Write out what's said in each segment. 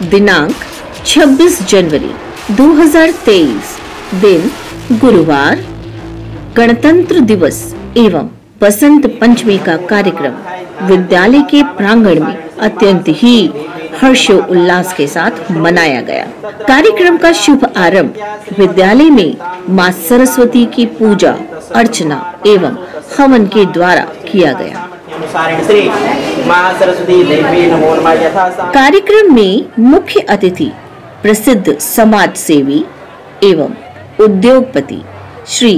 दिनांक 26 जनवरी 2023, दिन गुरुवार। गणतंत्र दिवस एवं बसंत पंचमी का कार्यक्रम विद्यालय के प्रांगण में अत्यंत ही हर्षोल्लास के साथ मनाया गया। कार्यक्रम का शुभ आरंभ विद्यालय में मां सरस्वती की पूजा अर्चना एवं हवन के द्वारा किया गया। कार्यक्रम में मुख्य अतिथि प्रसिद्ध समाज सेवी एवं उद्योगपति श्री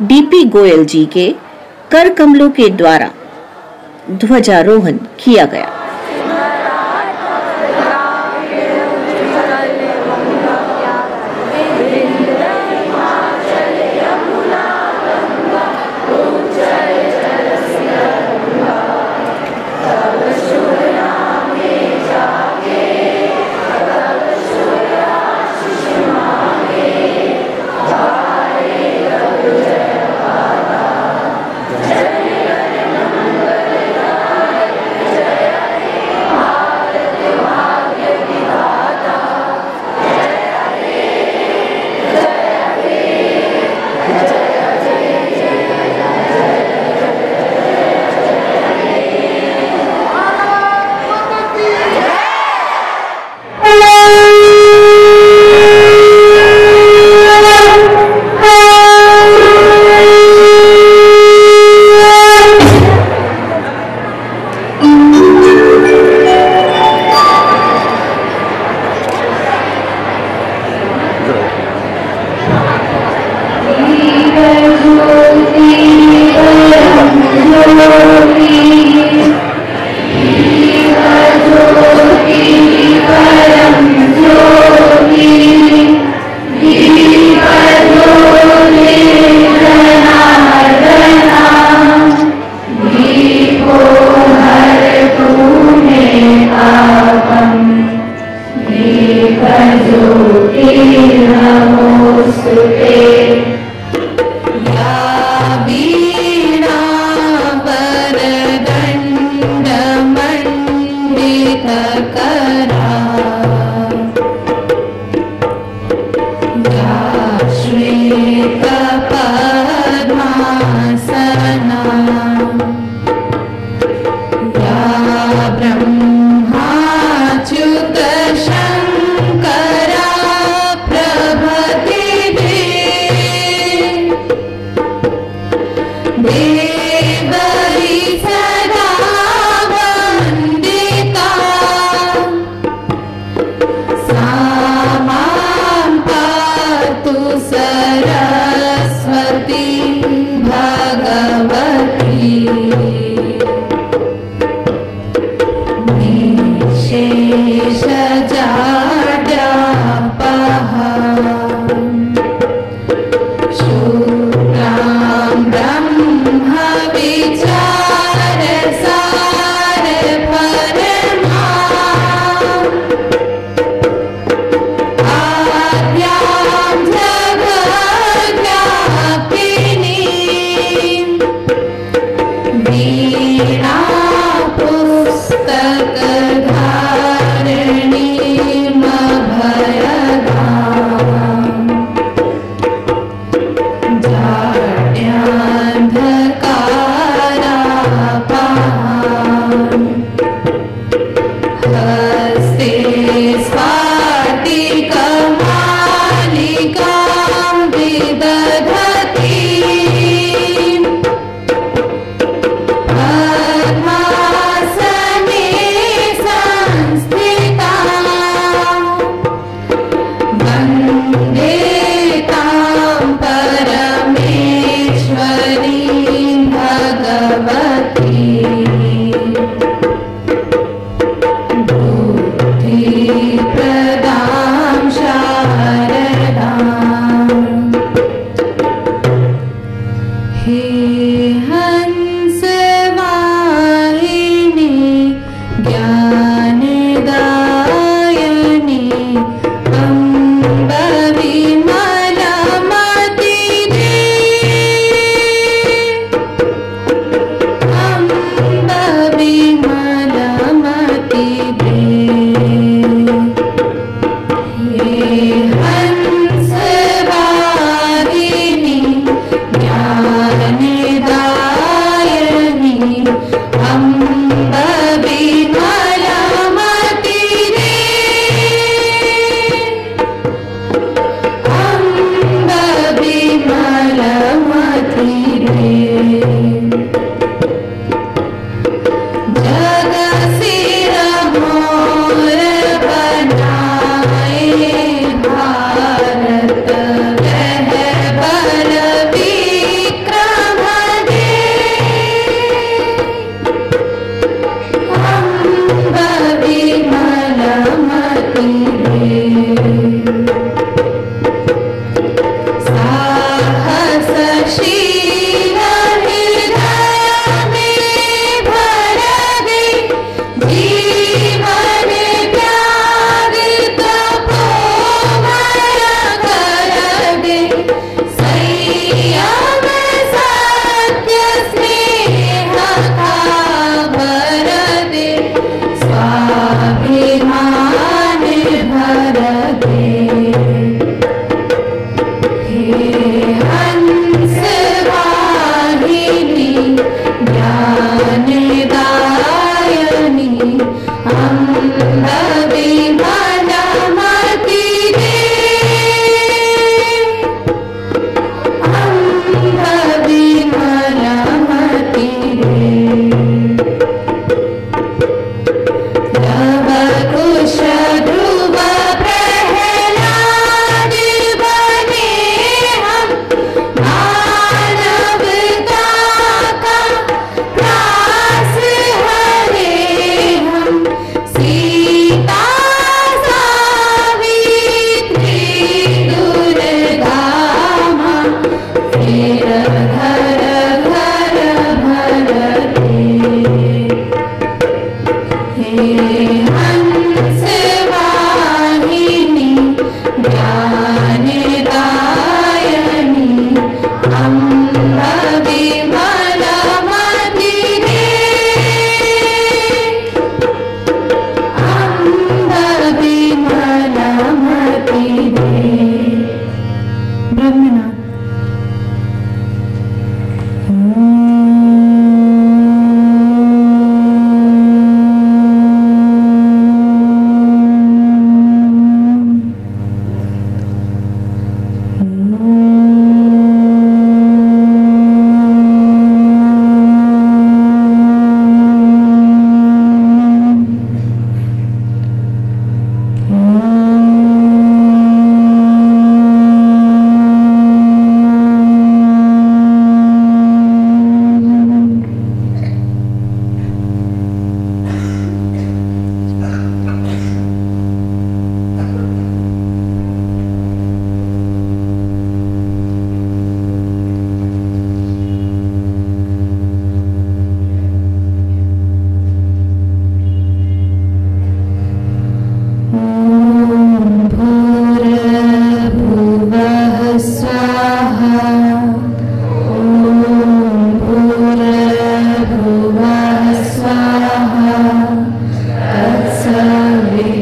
डीपी गोयल जी के कर कमलों के द्वारा ध्वजारोहण किया गया। पुस्तक धारण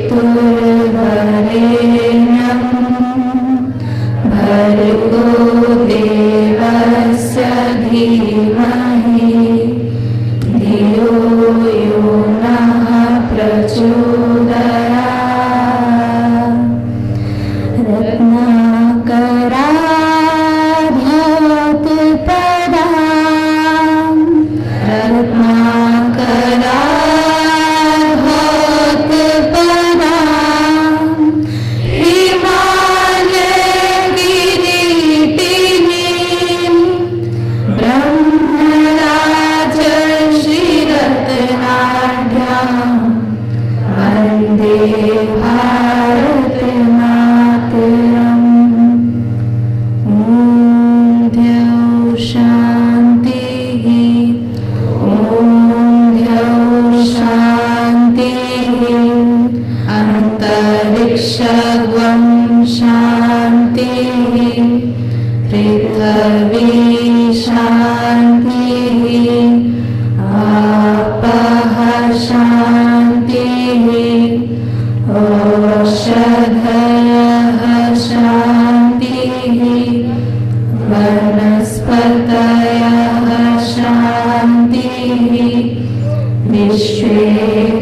केतुर्वरेण्यं भर्गो देवस्य धीमहि धियो यो नः प्रचोदयात्। रत्नाकराभवत् पदां रत्नाकराभवत् पदां हिमालयगिरिटिनीं ब्रह्मराजश्रीरत्नाढ्यां वन्दे भारतमातरम्। ॐ द्यौः शान्तिः, ॐ द्यौः शान्तिः, अन्तरिक्षं शान्तिः, पृथिवी शान्तिः, आपः शान्तिः, औषधयः शान्तिः, वनस्पतयः शान्तिः, विश्वे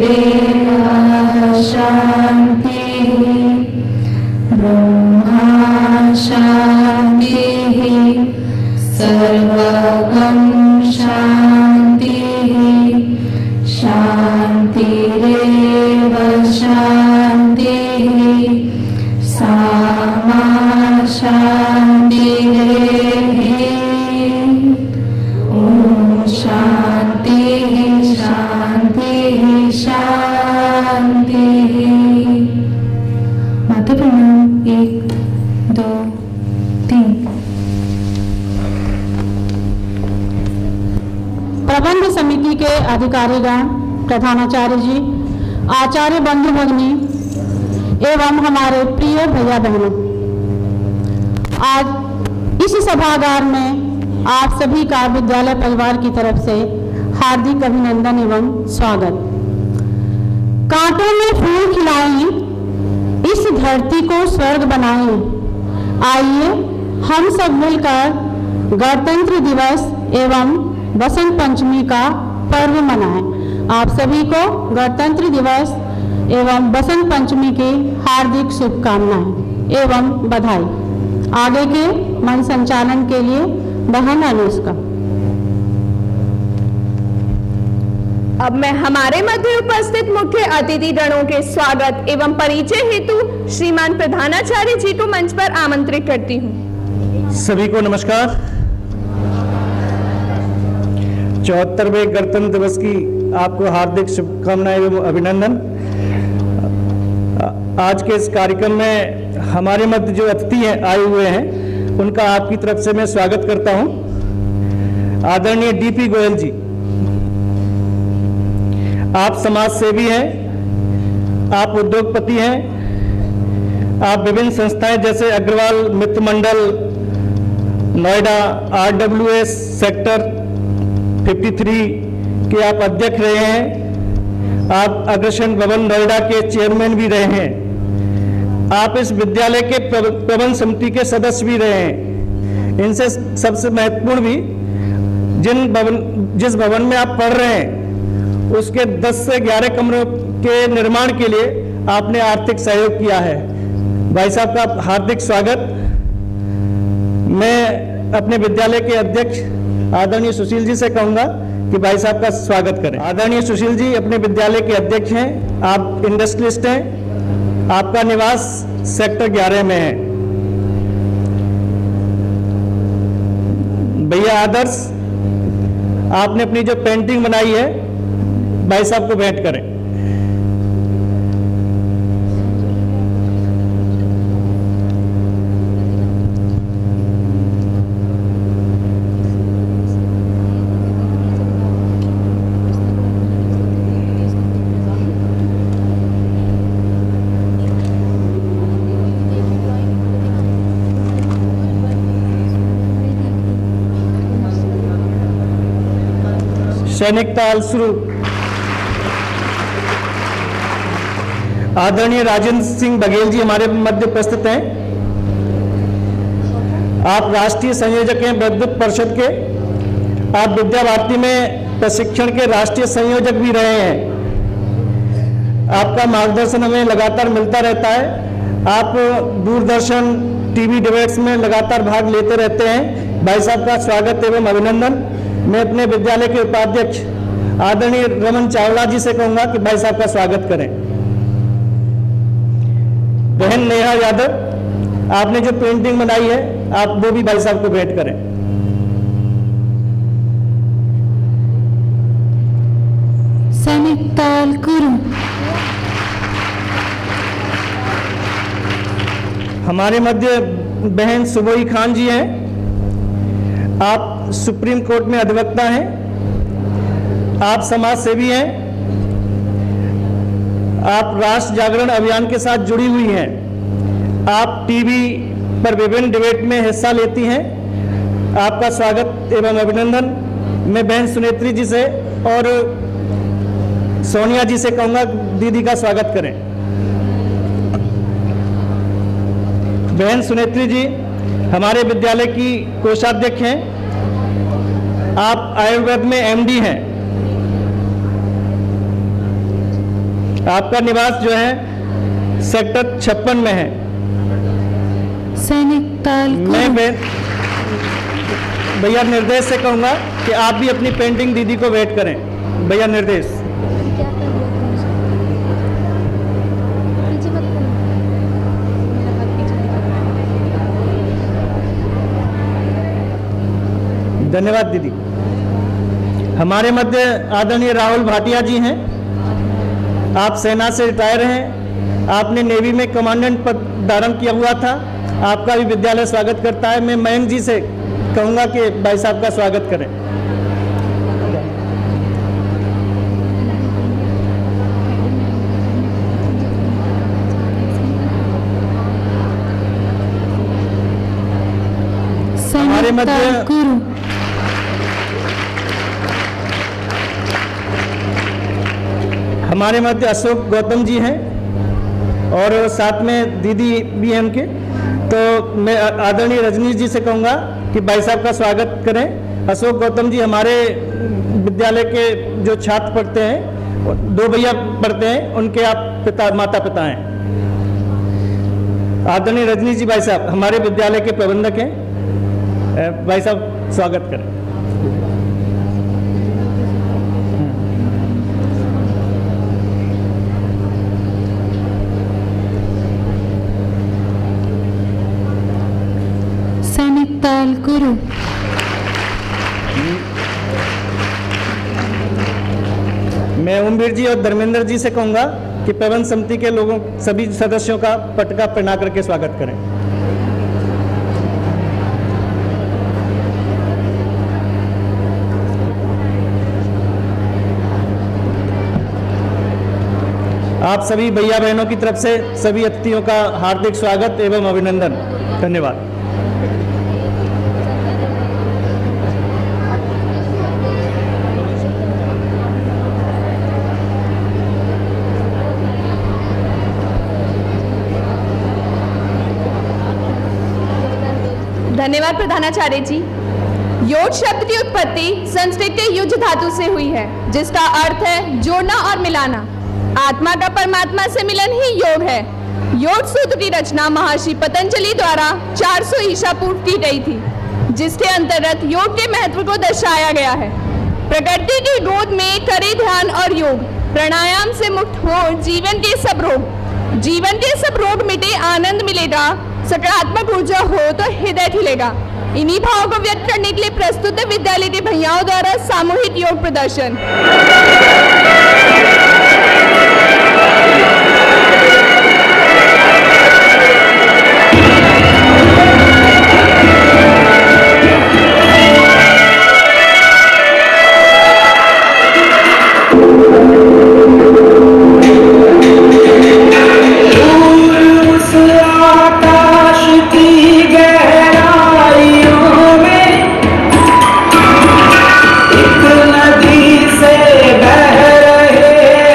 देवाः शान्तिः, ब्रह्मा शान्तिः, सर्वगं शान्तिः, शान्तिरेव शान्तिः, सामा शान्तिरेव। ॐ शान्तिः शान्तिः शान्तिः। माता प्रणाम। 1 2 3। प्रबंध समिति के अधिकारीगण, प्रधानाचार्य जी, आचार्य बंधु भगिनी एवं हमारे प्रिय भैया बहनों, आज इस सभागार में आप सभी का विद्यालय परिवार की तरफ से हार्दिक अभिनंदन एवं स्वागत। कांटों में फूल खिलाएं, इस धरती को स्वर्ग बनाएं। आइए हम सब मिलकर गणतंत्र दिवस एवं बसंत पंचमी का पर्व मनाएं। आप सभी को गणतंत्र दिवस एवं बसंत पंचमी की हार्दिक शुभकामनाएं एवं बधाई। आगे के मन संचालन के लिए बहन अनुष्का। अब मैं हमारे मध्य उपस्थित मुख्य अतिथि गणों के स्वागत एवं परिचय हेतु श्रीमान प्रधानाचार्य जी को मंच पर आमंत्रित करती हूँ। सभी को नमस्कार। 74वें गणतंत्र दिवस की आपको हार्दिक शुभकामनाएं एवं अभिनंदन। आज के इस कार्यक्रम में हमारे मध्य जो अतिथि हैं आए हुए हैं उनका आपकी तरफ से मैं स्वागत करता हूं। आदरणीय डीपी गोयल जी, आप समाज सेवी हैं, आप उद्योगपति हैं, आप विभिन्न संस्थाएं जैसे अग्रवाल मित्र मंडल, नोएडा RWS सेक्टर 53 के आप अध्यक्ष रहे हैं। आप अग्रसेन भवन नोएडा के चेयरमैन भी रहे हैं। आप इस विद्यालय के प्रबंध समिति के सदस्य भी रहे हैं। इनसे सबसे महत्वपूर्ण भी जिस भवन में आप पढ़ रहे हैं उसके 10 से 11 कमरों के निर्माण के लिए आपने आर्थिक सहयोग किया है। भाई साहब का हार्दिक स्वागत। मैं अपने विद्यालय के अध्यक्ष आदरणीय सुशील जी से कहूंगा कि भाई साहब का स्वागत करें। आदरणीय सुशील जी अपने विद्यालय के अध्यक्ष हैं, आप इंडस्ट्रियलिस्ट हैं, आपका निवास सेक्टर 11 में है। भैया आदर्श, आपने अपनी जो पेंटिंग बनाई है भाई साहब को भेंट करें। सैनिक ताल शुरू। आदरणीय राजेंद्र सिंह बघेल जी हमारे मध्य उपस्थित हैं। आप राष्ट्रीय संयोजक हैं विद्युत परिषद के। आप विद्या भारती में प्रशिक्षण के राष्ट्रीय संयोजक भी रहे हैं। आपका मार्गदर्शन हमें लगातार मिलता रहता है। आप दूरदर्शन टीवी डिबेट्स में लगातार भाग लेते रहते हैं। भाई साहब का स्वागत एवं अभिनंदन। मैं अपने विद्यालय के उपाध्यक्ष आदरणीय रमन चावला जी से कहूंगा कि भाई साहब का स्वागत करें। बहन नेहा यादव, आपने जो पेंटिंग बनाई है आप वो भी भाई साहब को भेंट करें। सैनिक ताल कुरु। हमारे मध्य बहन सुबोई खान जी हैं। आप सुप्रीम कोर्ट में अधिवक्ता हैं। आप समाज सेवी हैं। आप राष्ट्र जागरण अभियान के साथ जुड़ी हुई हैं। आप टीवी पर विभिन्न डिबेट में हिस्सा लेती हैं। आपका स्वागत एवं अभिनंदन। मैं बहन सुनेत्री जी से और सोनिया जी से कहूंगा दीदी का स्वागत करें। बहन सुनेत्री जी हमारे विद्यालय की कोषाध्यक्ष हैं। आप आयुर्वेद में एमडी हैं। आपका निवास जो है सेक्टर 56 में है। सैनिक ताल मैं भैया निर्देश से कहूंगा कि आप भी अपनी पेंटिंग दीदी को वेट करें। भैया निर्देश। धन्यवाद दीदी। हमारे मध्य आदरणीय राहुल भाटिया जी हैं। आप सेना से रिटायर हैं। आपने नेवी में कमांडेंट पद धारण किया हुआ था। आपका भी विद्यालय स्वागत करता है। मैं मयंक जी से कहूंगा कि भाई साहब का स्वागत करें। हमारे मध्य गुरु। हमारे मध्य अशोक गौतम जी हैं और साथ में दीदी भी हैं उनके। तो मैं आदरणीय रजनीश जी से कहूँगा कि भाई साहब का स्वागत करें। अशोक गौतम जी हमारे विद्यालय के जो छात्र पढ़ते हैं, 2 भैया पढ़ते हैं, उनके आप माता पिता हैं। आदरणीय रजनीश जी भाई साहब हमारे विद्यालय के प्रबंधक हैं। भाई साहब स्वागत करें। ताल गुरु। मैं ओमवीर जी और धर्मेंद्र जी से कहूंगा कि प्रबंध समिति के लोगों सभी सदस्यों का पटका पहना करके स्वागत करें। आप सभी भैया बहनों की तरफ से सभी अतिथियों का हार्दिक स्वागत एवं अभिनंदन। धन्यवाद। धन्यवाद प्रधानाचार्य जी। योज शब्द की उत्पत्ति संस्कृत के युज धातु से हुई है, जिसका अर्थ है जोड़ना और मिलाना। आत्मा का परमात्मा से मिलन ही योग है। योग सूत्र की रचना महर्षि पतंजलि द्वारा 400 ईसा पूर्व की गई थी, जिसके अंतर्गत योग के महत्व को दर्शाया गया है। प्रकृति की गोद में करे ध्यान और योग, प्राणायाम से मुक्त हो जीवन के सब रोग मिटे, आनंद मिलेगा, सकारात्मक ऊर्जा हो तो हृदय खिलेगा। इन्हीं भावों को व्यक्त करने के लिए प्रस्तुत है विद्यालय के भैयाओं द्वारा सामूहिक योग प्रदर्शन। नदी से बह रहे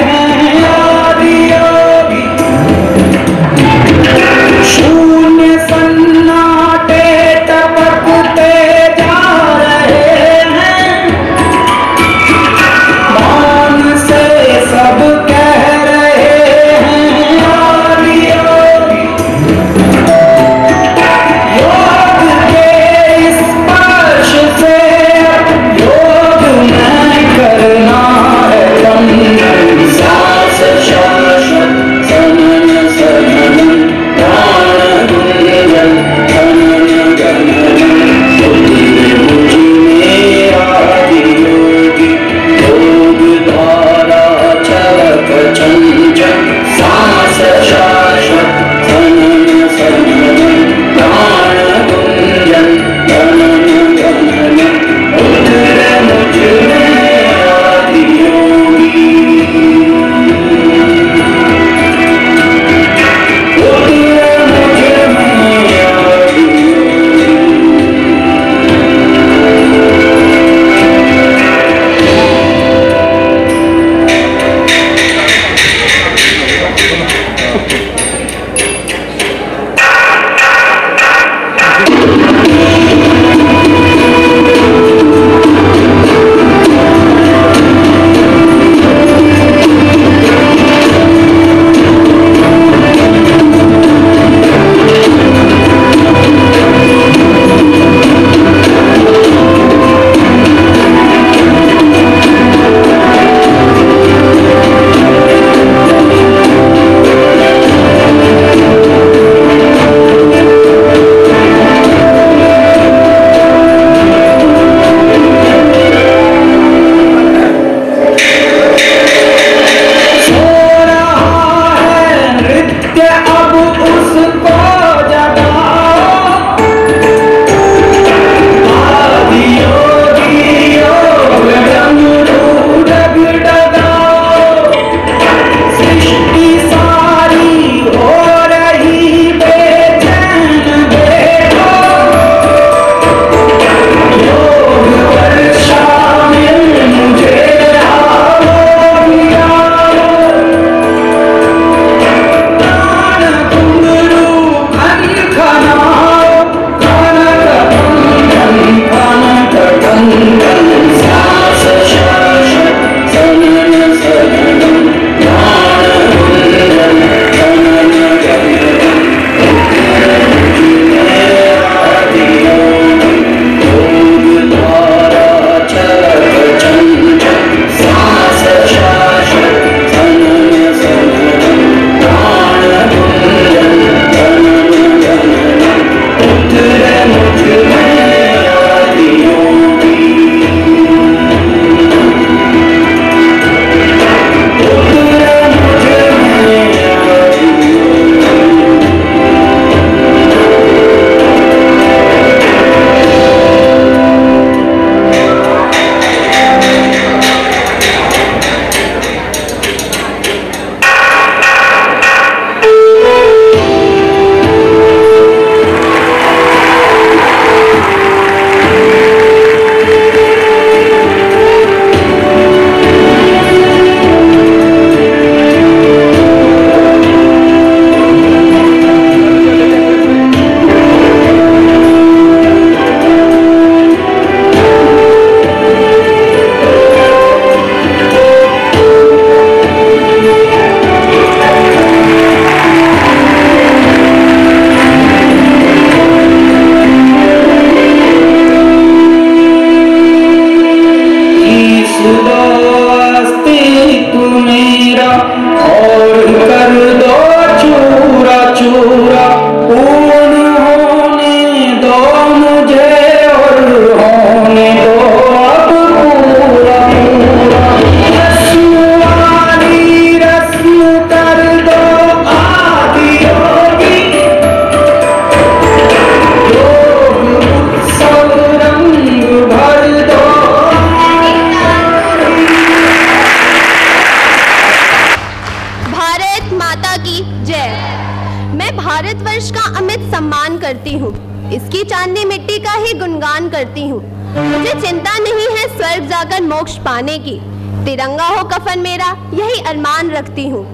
मैं भारतवर्ष का अमित सम्मान करती हूँ, इसकी चांदी मिट्टी का ही गुणगान करती हूँ। मुझे चिंता नहीं है स्वर्ग जाकर मोक्ष पाने की, तिरंगा हो कफन मेरा यही अरमान रखती हूँ।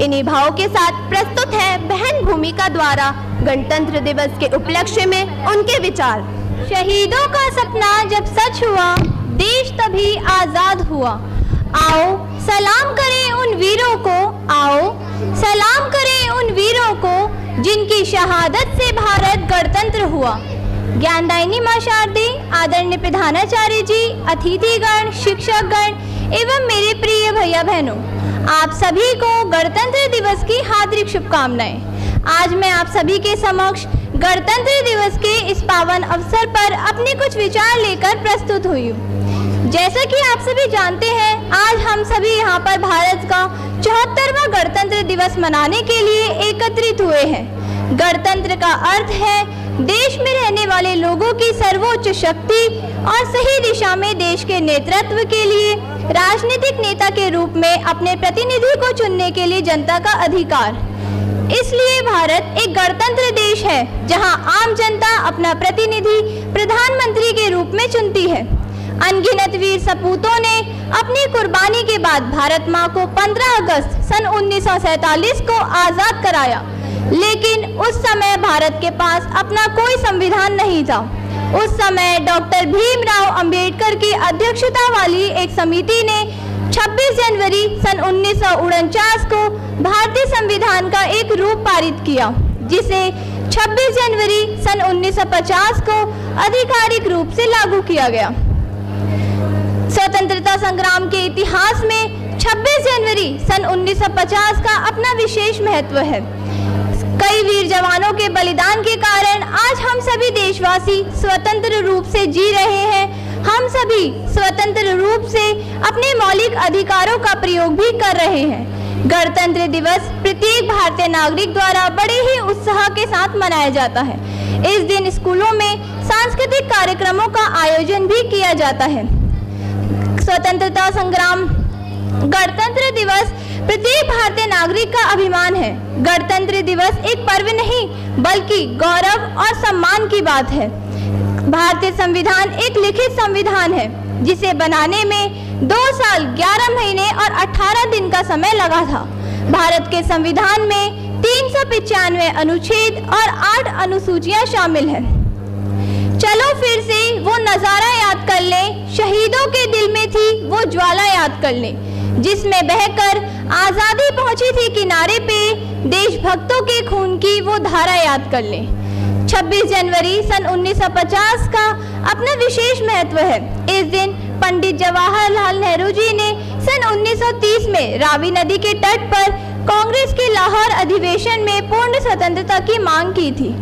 इन्हीं भावों के साथ प्रस्तुत है बहन भूमिका द्वारा गणतंत्र दिवस के उपलक्ष्य में उनके विचार। शहीदों का सपना जब सच हुआ, देश तभी आजाद हुआ। आओ सलाम करें उन वीरों को, आओ सलाम करें उन वीरों को जिनकी शहादत से भारत गणतंत्र हुआ। ज्ञानदायिनी मां शारदे, आदरणीय प्रधानाचार्य जी, अतिथिगण, शिक्षकगण एवं मेरे प्रिय भैया बहनों, आप सभी को गणतंत्र दिवस की हार्दिक शुभकामनाएं। आज मैं आप सभी के समक्ष गणतंत्र दिवस के इस पावन अवसर पर अपने कुछ विचार लेकर प्रस्तुत हुई हूँ। जैसा कि आप सभी जानते हैं, आज हम सभी यहाँ पर भारत का 74वां गणतंत्र दिवस मनाने के लिए एकत्रित हुए हैं। गणतंत्र का अर्थ है देश में रहने वाले लोगों की सर्वोच्च शक्ति और सही दिशा में देश के नेतृत्व के लिए राजनीतिक नेता के रूप में अपने प्रतिनिधि को चुनने के लिए जनता का अधिकार। इसलिए भारत एक गणतंत्र देश है जहां आम जनता अपना प्रतिनिधि प्रधानमंत्री के रूप में चुनती है। अनगिनत वीर सपूतों ने अपनी कुर्बानी के बाद भारत मां को 15 अगस्त सन 1947 को आजाद कराया, लेकिन उस समय भारत के पास अपना कोई संविधान नहीं था। उस समय डॉक्टर भीमराव अंबेडकर की अध्यक्षता वाली एक समिति ने 26 जनवरी सन 1949 को भारतीय संविधान का एक रूप पारित किया, जिसे 26 जनवरी सन 1950 को आधिकारिक रूप से लागू किया गया। स्वतंत्रता संग्राम के इतिहास में 26 जनवरी सन 1950 का अपना विशेष महत्व है। कई वीर जवानों के बलिदान के कारण आज हम सभी देशवासी स्वतंत्र रूप से जी रहे हैं। हम सभी स्वतंत्र रूप से अपने मौलिक अधिकारों का प्रयोग भी कर रहे हैं। गणतंत्र दिवस प्रत्येक भारतीय नागरिक द्वारा बड़े ही उत्साह के साथ मनाया जाता है। इस दिन स्कूलों में सांस्कृतिक कार्यक्रमों का आयोजन भी किया जाता है। स्वतंत्रता संग्राम गणतंत्र दिवस प्रत्येक भारतीय नागरिक का अभिमान है। गणतंत्र दिवस एक पर्व नहीं बल्कि गौरव और सम्मान की बात है। भारतीय संविधान एक लिखित संविधान है जिसे बनाने में 2 साल 11 महीने और 18 दिन का समय लगा था। भारत के संविधान में 395 अनुच्छेद और 8 अनुसूचियां शामिल हैं। चलो फिर से वो नजारा याद कर लें, शहीदों के दिल में थी वो ज्वाला याद कर लें, जिसमें बहकर आजादी पहुंची थी किनारे पे, देशभक्तों के खून की वो धारा याद कर लें। 26 जनवरी सन 1950 का अपना विशेष महत्व है। इस दिन पंडित जवाहरलाल नेहरू जी ने सन 1930 में रावी नदी के तट पर कांग्रेस के लाहौर अधिवेशन में पूर्ण स्वतंत्रता की मांग की थी।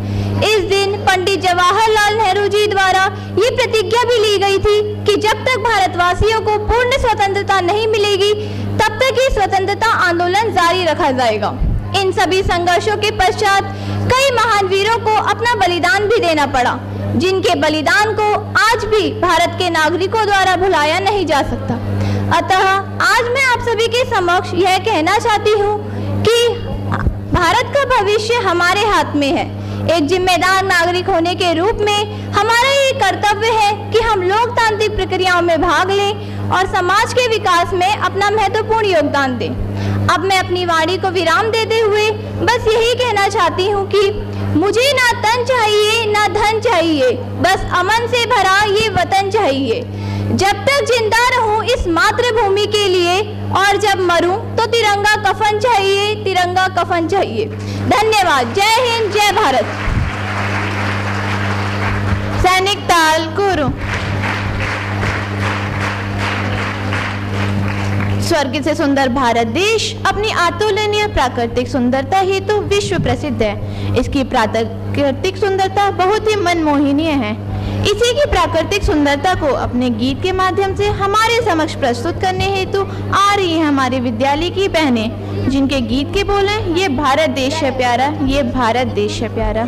इस दिन पंडित जवाहरलाल नेहरू जी द्वारा ये प्रतिज्ञा भी ली गई थी कि जब तक भारतवासियों को पूर्ण स्वतंत्रता नहीं मिलेगी तब तक ये स्वतंत्रता आंदोलन जारी रखा जाएगा। इन सभी संघर्षों के पश्चात कई महान वीरों को अपना बलिदान भी देना पड़ा, जिनके बलिदान को आज भी भारत के नागरिकों द्वारा भुलाया नहीं जा सकता। अतः आज मैं आप सभी के समक्ष यह कहना चाहती हूँ कि भारत का भविष्य हमारे हाथ में है। एक जिम्मेदार नागरिक होने के रूप में हमारा ये कर्तव्य है कि हम लोकतांत्रिक प्रक्रियाओं में भाग लें और समाज के विकास में अपना महत्वपूर्ण योगदान दें। अब मैं अपनी वाणी को विराम देते हुए बस यही कहना चाहती हूँ कि मुझे ना तन चाहिए ना धन चाहिए, बस अमन से भरा ये वतन चाहिए। जब तक जिंदा रहूं इस मातृभूमि के लिए और जब मरूं तो तिरंगा कफन चाहिए, तिरंगा कफन चाहिए। धन्यवाद। जय हिंद, जय भारत। सैनिक ताल गुरु। स्वर्ग से सुंदर भारत देश अपनी अतुलनीय प्राकृतिक सुंदरता हेतु विश्व प्रसिद्ध है। इसकी प्राकृतिक सुंदरता बहुत ही मनमोहनीय है। इसी की प्राकृतिक सुंदरता को अपने गीत के माध्यम से हमारे समक्ष प्रस्तुत करने हेतु आ रही है हमारे विद्यालय की बहनें, जिनके गीत के बोल हैं, ये भारत देश है प्यारा, ये भारत देश है प्यारा।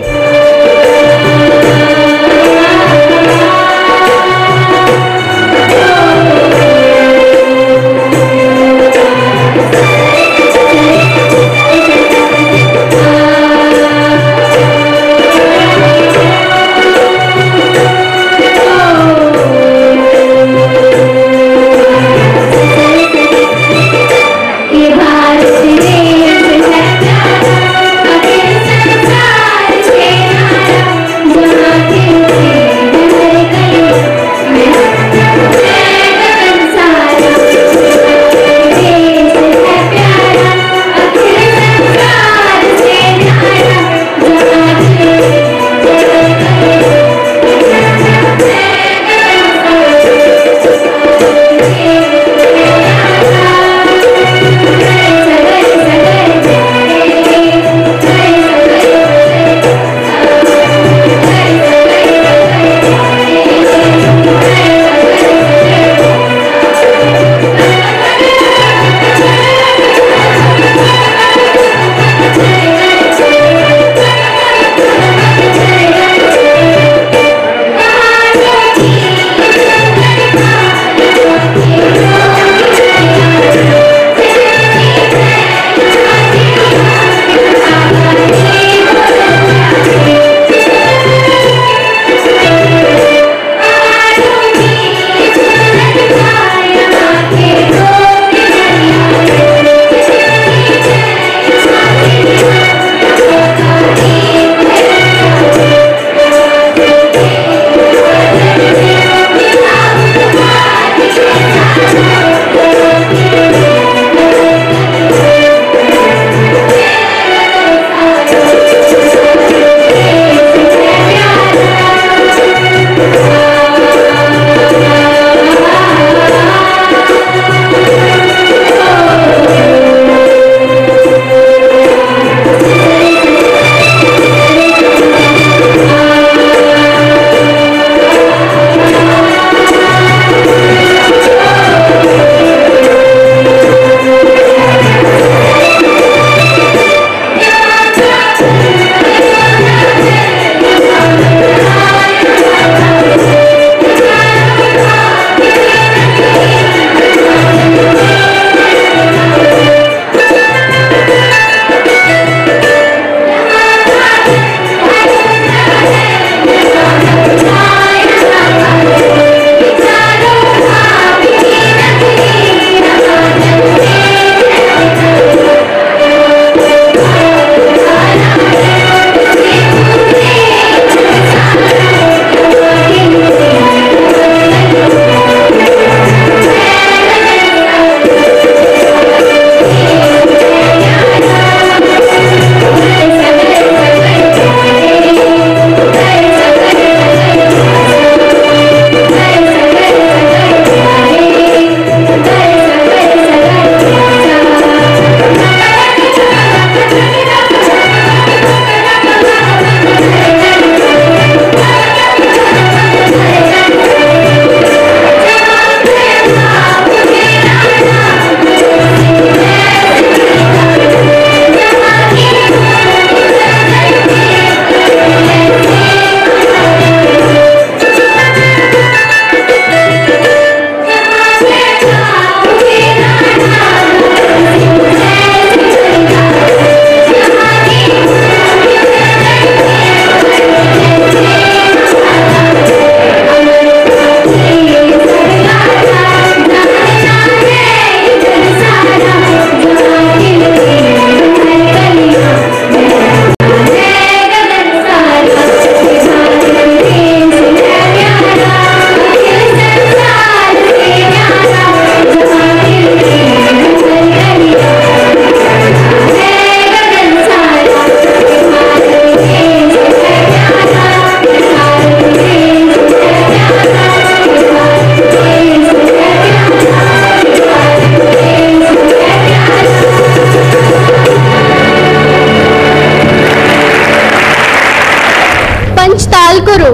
मंच ताल करो।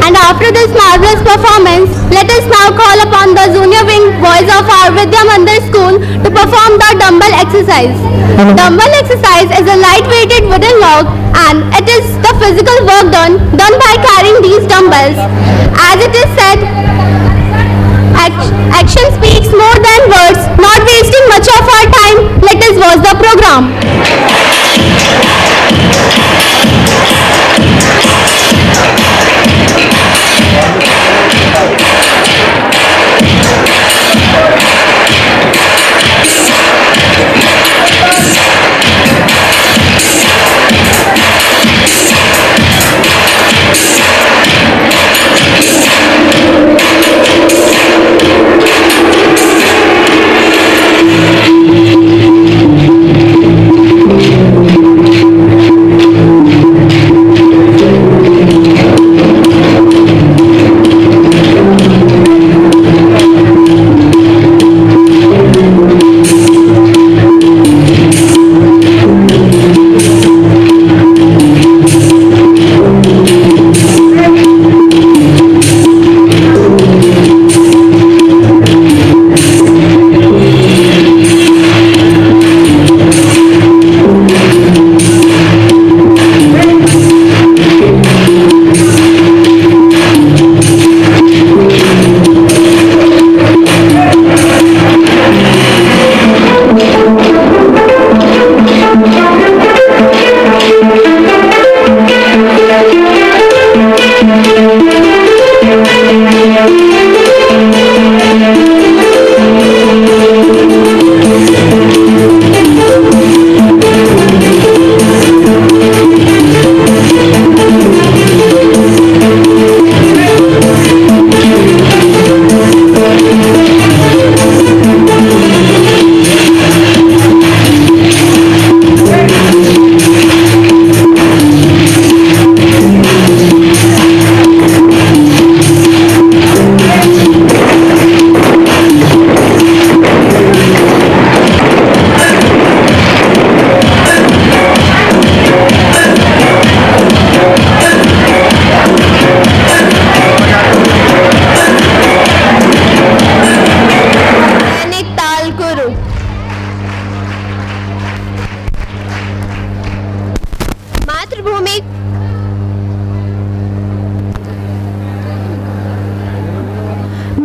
And after this marvelous performance, let us now call upon the junior wing boys of our Vidya Mandir school to perform the dumbbell exercise. Dumbbell exercise is a light-weighted wooden log, and it is the physical work done by carrying these dumbbells. As it is said, action speaks more than words. Not wasting much of our time, let us watch the program.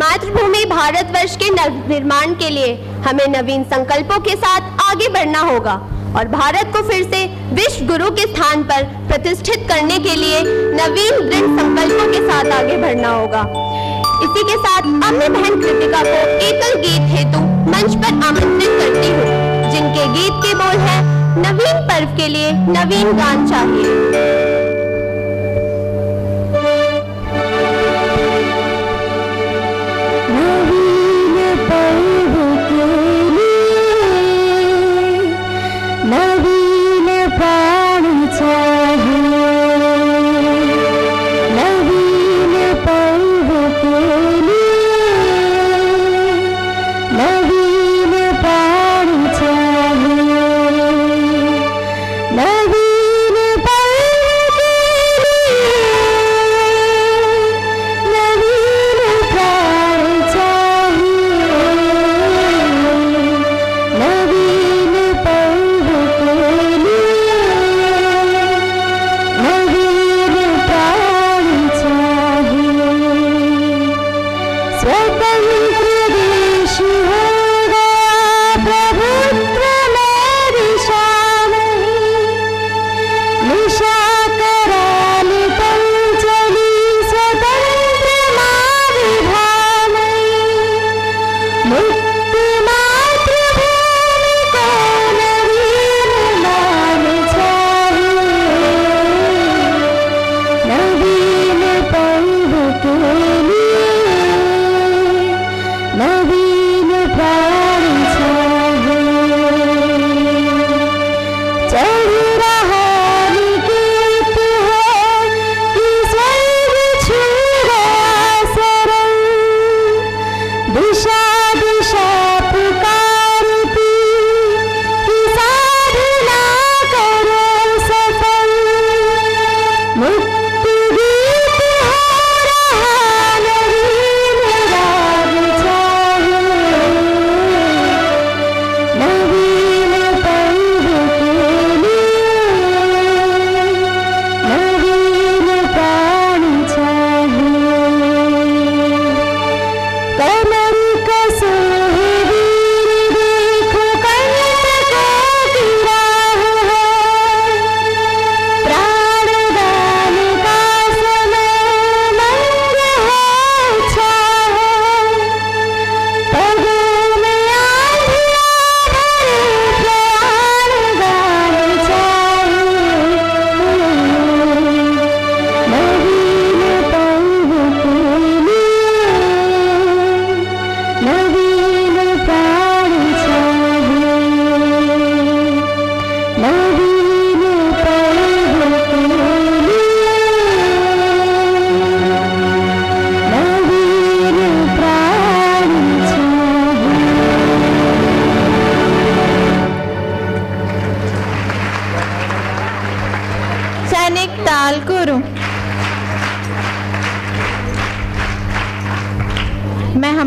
मातृभूमि भारतवर्ष के निर्माण के लिए हमें नवीन संकल्पों के साथ आगे बढ़ना होगा और भारत को फिर से विश्व गुरु के स्थान पर प्रतिष्ठित करने के लिए नवीन दृढ़ संकल्पों के साथ आगे बढ़ना होगा। इसी के साथ अपनी बहन कृतिका को एकल गीत हेतु मंच पर आमंत्रित करती हूँ, जिनके गीत के बोल है, नवीन पर्व के लिए नवीन गान चाहिए। नवीन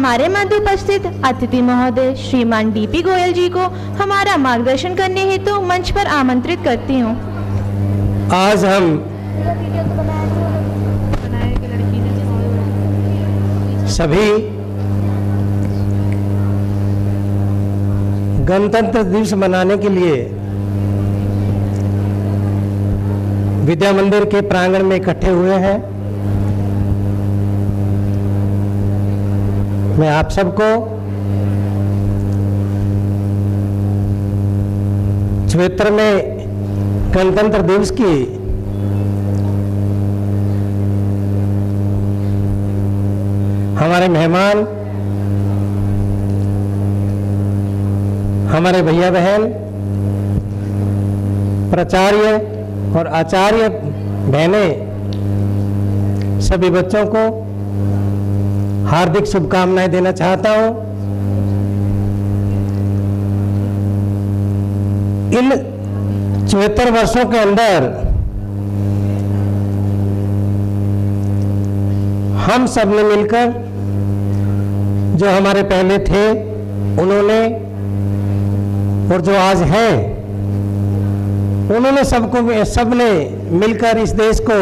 हमारे मध्य उपस्थित अतिथि महोदय श्रीमान डीपी गोयल जी को हमारा मार्गदर्शन करने हेतु मंच पर आमंत्रित करती हूँ। आज हम सभी गणतंत्र दिवस मनाने के लिए विद्या मंदिर के प्रांगण में इकट्ठे हुए हैं। मैं आप सबको 74वें गणतंत्र दिवस की हमारे मेहमान, हमारे भैया बहन, प्राचार्य और आचार्य बहनें, सभी बच्चों को हार्दिक शुभकामनाएं देना चाहता हूं। इन 74 वर्षों के अंदर हम सब ने मिलकर, जो हमारे पहले थे उन्होंने और जो आज हैं उन्होंने सबने मिलकर इस देश को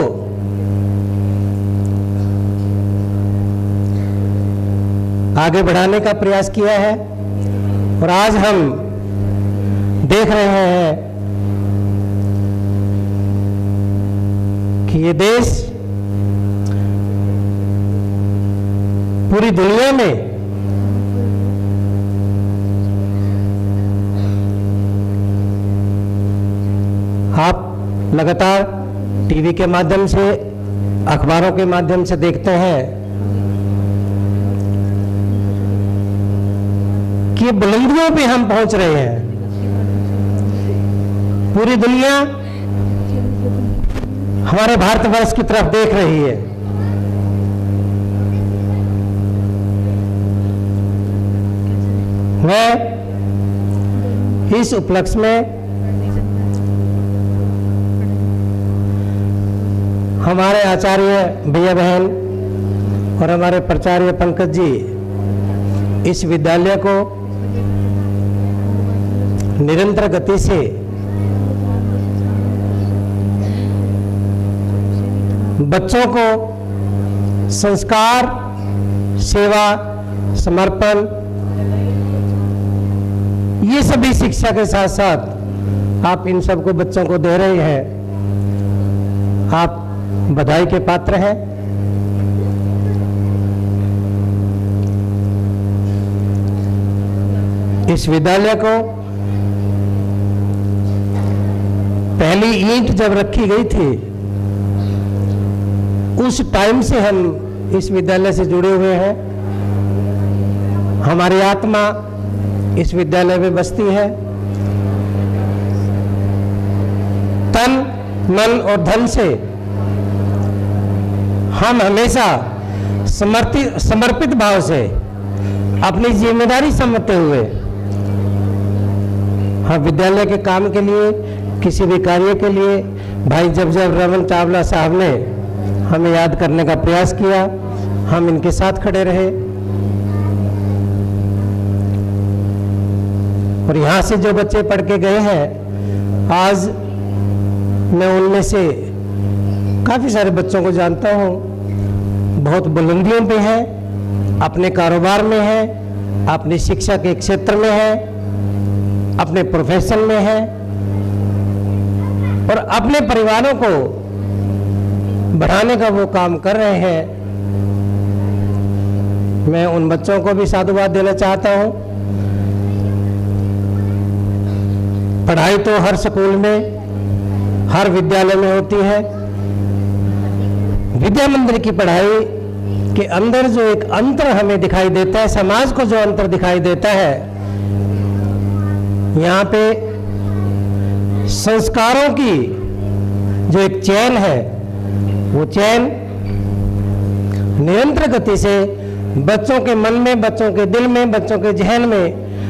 आगे बढ़ाने का प्रयास किया है। और आज हम देख रहे हैं कि ये देश पूरी दुनिया में आप लगातार टीवी के माध्यम से, अखबारों के माध्यम से देखते हैं कि बुलंदियों पे हम पहुंच रहे हैं। पूरी दुनिया हमारे भारतवर्ष की तरफ देख रही है। मैं इस उपलक्ष्य में हमारे आचार्य भैया बहन और हमारे प्राचार्य पंकज जी इस विद्यालय को निरंतर गति से बच्चों को संस्कार, सेवा, समर्पण, ये सभी शिक्षा के साथ साथ आप इन सबको बच्चों को दे रहे हैं। आप बधाई के पात्र हैं। इस विद्यालय को पहली ईंट जब रखी गई थी उस टाइम से हम इस विद्यालय से जुड़े हुए हैं। हमारी आत्मा इस विद्यालय में बसती है। तन, मन और धन से हम हमेशा समर्पित भाव से अपनी जिम्मेदारी समझते हुए हम विद्यालय के काम के लिए, किसी भी कार्य के लिए भाई जब रमन चावला साहब ने हमें याद करने का प्रयास किया, हम इनके साथ खड़े रहे। और यहाँ से जो बच्चे पढ़ के गए हैं, आज मैं उनमें से काफ़ी सारे बच्चों को जानता हूँ। बहुत बुलंदियों पे हैं, अपने कारोबार में हैं, अपनी शिक्षा के क्षेत्र में हैं, अपने प्रोफेशन में हैं और अपने परिवारों को बढ़ाने का वो काम कर रहे हैं। मैं उन बच्चों को भी साधुवाद देना चाहता हूँ। पढ़ाई तो हर स्कूल में, हर विद्यालय में होती है। विद्या मंदिर की पढ़ाई के अंदर जो एक अंतर हमें दिखाई देता है, समाज को जो अंतर दिखाई देता है, यहाँ पे संस्कारों की जो एक चैन है, वो चैन निरंतर गति से बच्चों के मन में, बच्चों के दिल में, बच्चों के जहन में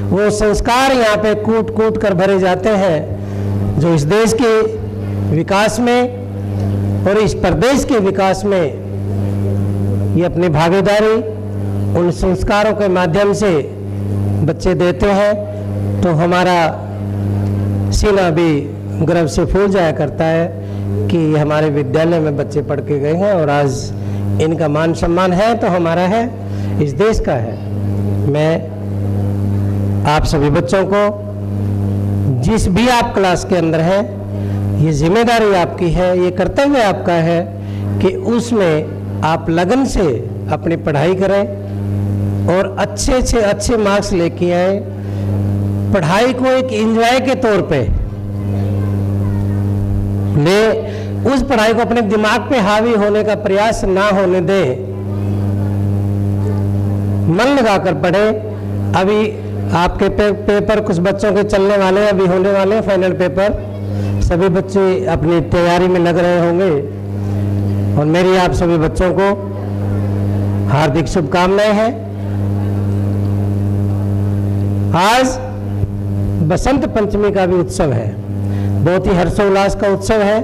वो संस्कार यहाँ पे कूट कूट कर भरे जाते हैं, जो इस देश के विकास में और इस प्रदेश के विकास में ये अपनी भागीदारी उन संस्कारों के माध्यम से बच्चे देते हैं तो हमारा सीना भी गर्व से फूल जाया करता है कि हमारे विद्यालय में बच्चे पढ़ के गए हैं और आज इनका मान सम्मान है तो हमारा है, इस देश का है। मैं आप सभी बच्चों को, जिस भी आप क्लास के अंदर हैं, ये जिम्मेदारी आपकी है, ये कर्तव्य आपका है कि उसमें आप लगन से अपनी पढ़ाई करें और अच्छे से अच्छे मार्क्स लेके आए। पढ़ाई को एक एंजॉय के तौर पे ले, उस पढ़ाई को अपने दिमाग पे हावी होने का प्रयास ना होने दे, मन लगाकर पढ़े। अभी आपके पेपर कुछ बच्चों के चलने वाले, अभी होने वाले हैं फाइनल पेपर, सभी बच्चे अपनी तैयारी में लग रहे होंगे और मेरी आप सभी बच्चों को हार्दिक शुभकामनाएं हैं। आज बसंत पंचमी का भी उत्सव है, बहुत ही हर्षोल्लास का उत्सव है।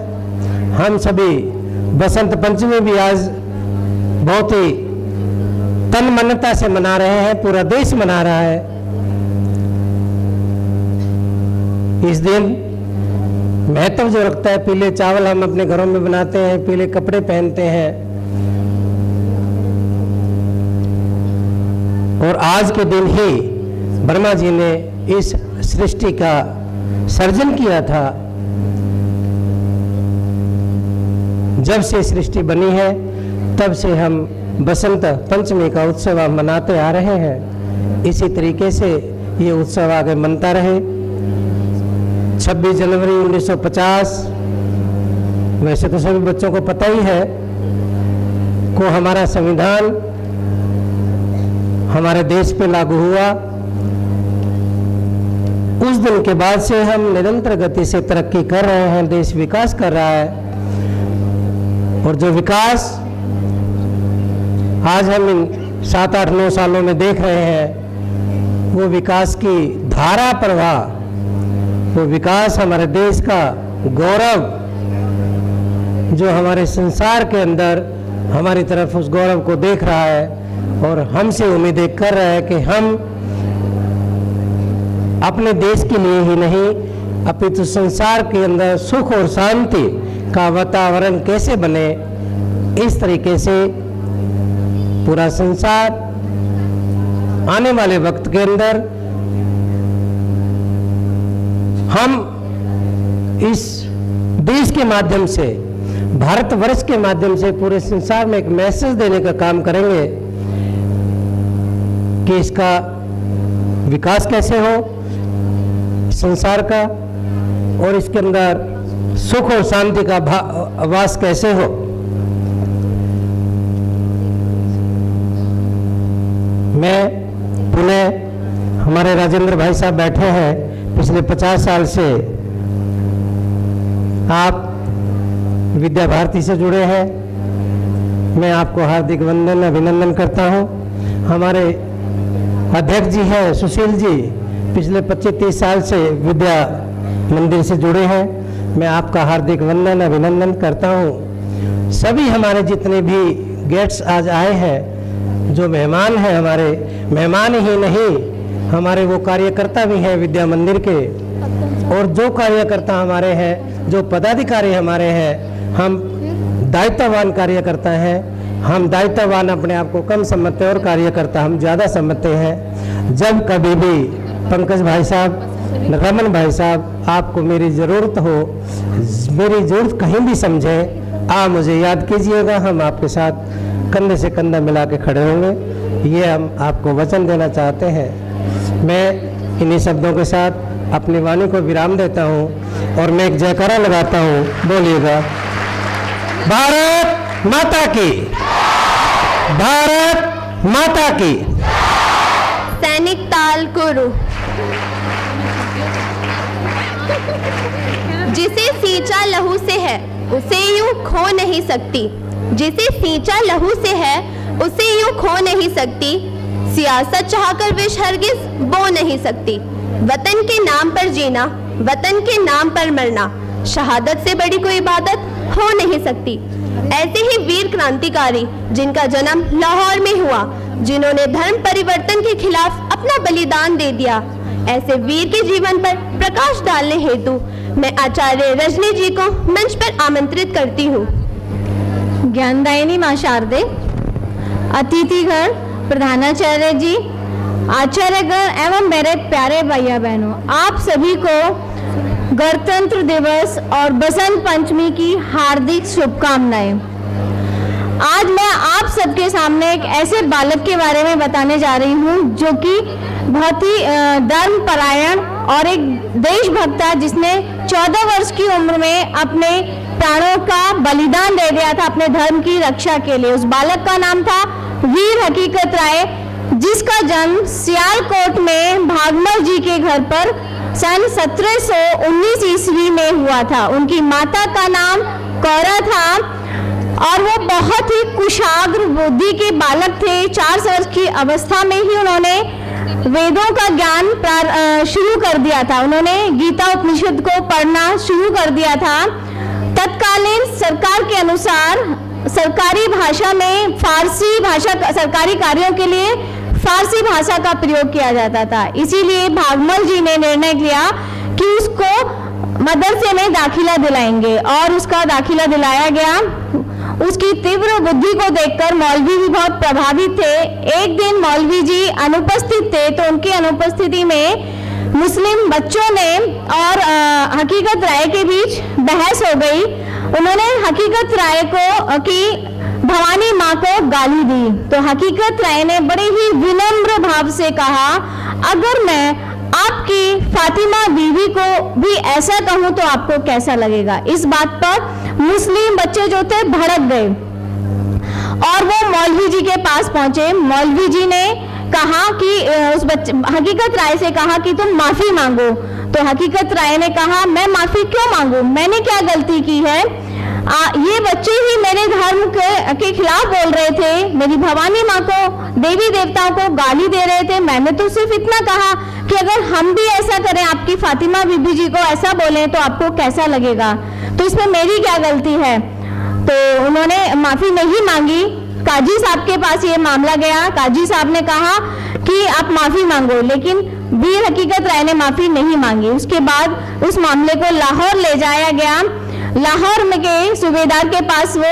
हम सभी बसंत पंचमी भी आज बहुत ही तन मनता से मना रहे हैं, पूरा देश मना रहा है। इस दिन महत्व जो रखता है, पीले चावल हम अपने घरों में बनाते हैं, पीले कपड़े पहनते हैं और आज के दिन ही ब्रह्मा जी ने इस सृष्टि का सर्जन किया था। जब से सृष्टि बनी है तब से हम बसंत पंचमी का उत्सव मनाते आ रहे हैं। इसी तरीके से ये उत्सव आगे मनता रहे। 26 जनवरी 1950, वैसे तो सभी बच्चों को पता ही है, को हमारा संविधान हमारे देश पे लागू हुआ। उस दिन के बाद से हम निरंतर गति से तरक्की कर रहे हैं, देश विकास कर रहा है और जो विकास आज हम इन 7-8-9 सालों में देख रहे हैं, वो विकास की धारा प्रवाह, वो विकास हमारे देश का गौरव जो हमारे संसार के अंदर हमारी तरफ उस गौरव को देख रहा है और हमसे उम्मीदें कर रहा है कि हम अपने देश के लिए ही नहीं अपितु संसार के अंदर सुख और शांति का वातावरण कैसे बने, इस तरीके से पूरा संसार आने वाले वक्त के अंदर हम इस देश के माध्यम से, भारतवर्ष के माध्यम से पूरे संसार में एक मैसेज देने का काम करेंगे कि इसका विकास कैसे हो संसार का और इसके अंदर सुख और शांति का वास कैसे हो। मैं पुनः, हमारे राजेंद्र भाई साहब बैठे हैं, पिछले 50 साल से आप विद्या भारती से जुड़े हैं। मैं आपको हार्दिक वंदन अभिनंदन करता हूं। हमारे अध्यक्ष जी हैं सुशील जी, पिछले 25-30 साल से विद्या मंदिर से जुड़े हैं। मैं आपका हार्दिक वंदन अभिनंदन करता हूं। सभी हमारे जितने भी गेस्ट्स आज आए हैं, जो मेहमान हैं, हमारे मेहमान ही नहीं, हमारे वो कार्यकर्ता भी हैं विद्या मंदिर के, और जो कार्यकर्ता हमारे हैं, जो पदाधिकारी हमारे हैं, हम दायित्ववान कार्यकर्ता हैं। हम दायित्ववान अपने आप को कम समझते हैं और कार्यकर्ता हम ज़्यादा समझते हैं। जब कभी भी पंकज भाई साहब, रमन भाई साहब, आपको मेरी ज़रूरत हो, मेरी ज़रूरत कहीं भी समझें, आप मुझे याद कीजिएगा, हम आपके साथ कंधे से कंधा मिला के खड़े होंगे। ये हम आपको वचन देना चाहते हैं। मैं इन्हीं शब्दों के साथ अपनी वाणी को विराम देता हूँ और मैं एक जयकारा लगाता हूँ। बोलिएगा, भारत माता की, भारत माता की। सैनिक ताल गुरु। जिसे सींचा लहू से है उसे यूं खो नहीं सकती, जिसे सींचा लहू से है उसे यूं खो नहीं सकती, सियासत चाहकर विष हरगिज बो नहीं सकती। वतन के नाम पर जीना, वतन के नाम पर मरना, शहादत से बड़ी कोई इबादत हो नहीं सकती। ऐसे ही वीर क्रांतिकारी जिनका जन्म लाहौर में हुआ, जिन्होंने धर्म परिवर्तन के खिलाफ अपना बलिदान दे दिया। ऐसे वीर के जीवन पर प्रकाश डालने हेतु मैं आचार्य रजनी जी को मंच पर आमंत्रित करती हूँ। ज्ञानदायिनी मां शारदे, अतिथिगण, प्रधानाचार्य जी, आचार्यगण एवं मेरे प्यारे भैया बहनों, आप सभी को गणतंत्र दिवस और बसंत पंचमी की हार्दिक शुभकामनाएं। आज मैं आप सबके सामने एक ऐसे बालक के बारे में बताने जा रही हूँ जो कि बहुत ही धर्मपरायण और एक देशभक्त था, जिसने 14 वर्ष की उम्र में अपने प्राणों का बलिदान दे दिया था अपने धर्म की रक्षा के लिए। उस बालक का नाम था वीर हकीकत राय, जिसका जन्म सियालकोट में भागमल जी के घर पर सन 1719 ईस्वी में हुआ था। उनकी माता का नाम कौरा था और वो बहुत ही कुशाग्र बुद्धि के बालक थे। 4 वर्ष की अवस्था में ही उन्होंने वेदों का ज्ञान शुरू कर दिया था। उन्होंने गीता उपनिषद को पढ़ना शुरू कर दिया था। तत्कालीन सरकार के अनुसार सरकारी भाषा में फारसी भाषा, सरकारी कार्यों के लिए फारसी भाषा का प्रयोग किया जाता था। इसीलिए भागमल जी ने निर्णय किया कि उसको मदरसे में दाखिला दिलाएंगे और उसका दाखिला दिलाया गया। उसकी तीव्र बुद्धि को देखकर मौलवी भी बहुत प्रभावित थे। एक दिन मौलवी जी अनुपस्थित थे, तो उनकी अनुपस्थिति में मुस्लिम बच्चों ने और हकीकत राय के बीच बहस हो गई। उन्होंने हकीकत राय को की भवानी माँ को गाली दी, तो हकीकत राय ने बड़े ही विनम्र भाव से कहा, अगर मैं आपकी फातिमा बीवी को भी ऐसा कहूं तो आपको कैसा लगेगा। इस बात पर मुस्लिम बच्चे जो थे भड़क गए और वो मौलवी जी के पास पहुंचे। मौलवी जी ने कहा कि उस बच्चे हकीकत राय से कहा कि तुम माफी मांगो। तो हकीकत राय ने कहा, मैं माफी क्यों मांगू, मैंने क्या गलती की है। ये बच्चे ही मेरे धर्म के खिलाफ बोल रहे थे, मेरी भवानी माँ को, देवी देवताओं को गाली दे रहे थे। मैंने तो सिर्फ इतना कहा कि अगर हम भी ऐसा करें, आपकी फातिमा बीबी जी को ऐसा बोलें तो आपको कैसा लगेगा, तो इसमें मेरी क्या गलती है। तो उन्होंने माफी नहीं मांगी। काजी साहब के पास ये मामला गया। काजी साहब ने कहा कि आप माफी मांगो, लेकिन वीर हकीकत राय ने माफी नहीं मांगी। उसके बाद उस मामले को लाहौर ले जाया गया। लाहौर में के सूबेदार के पास वो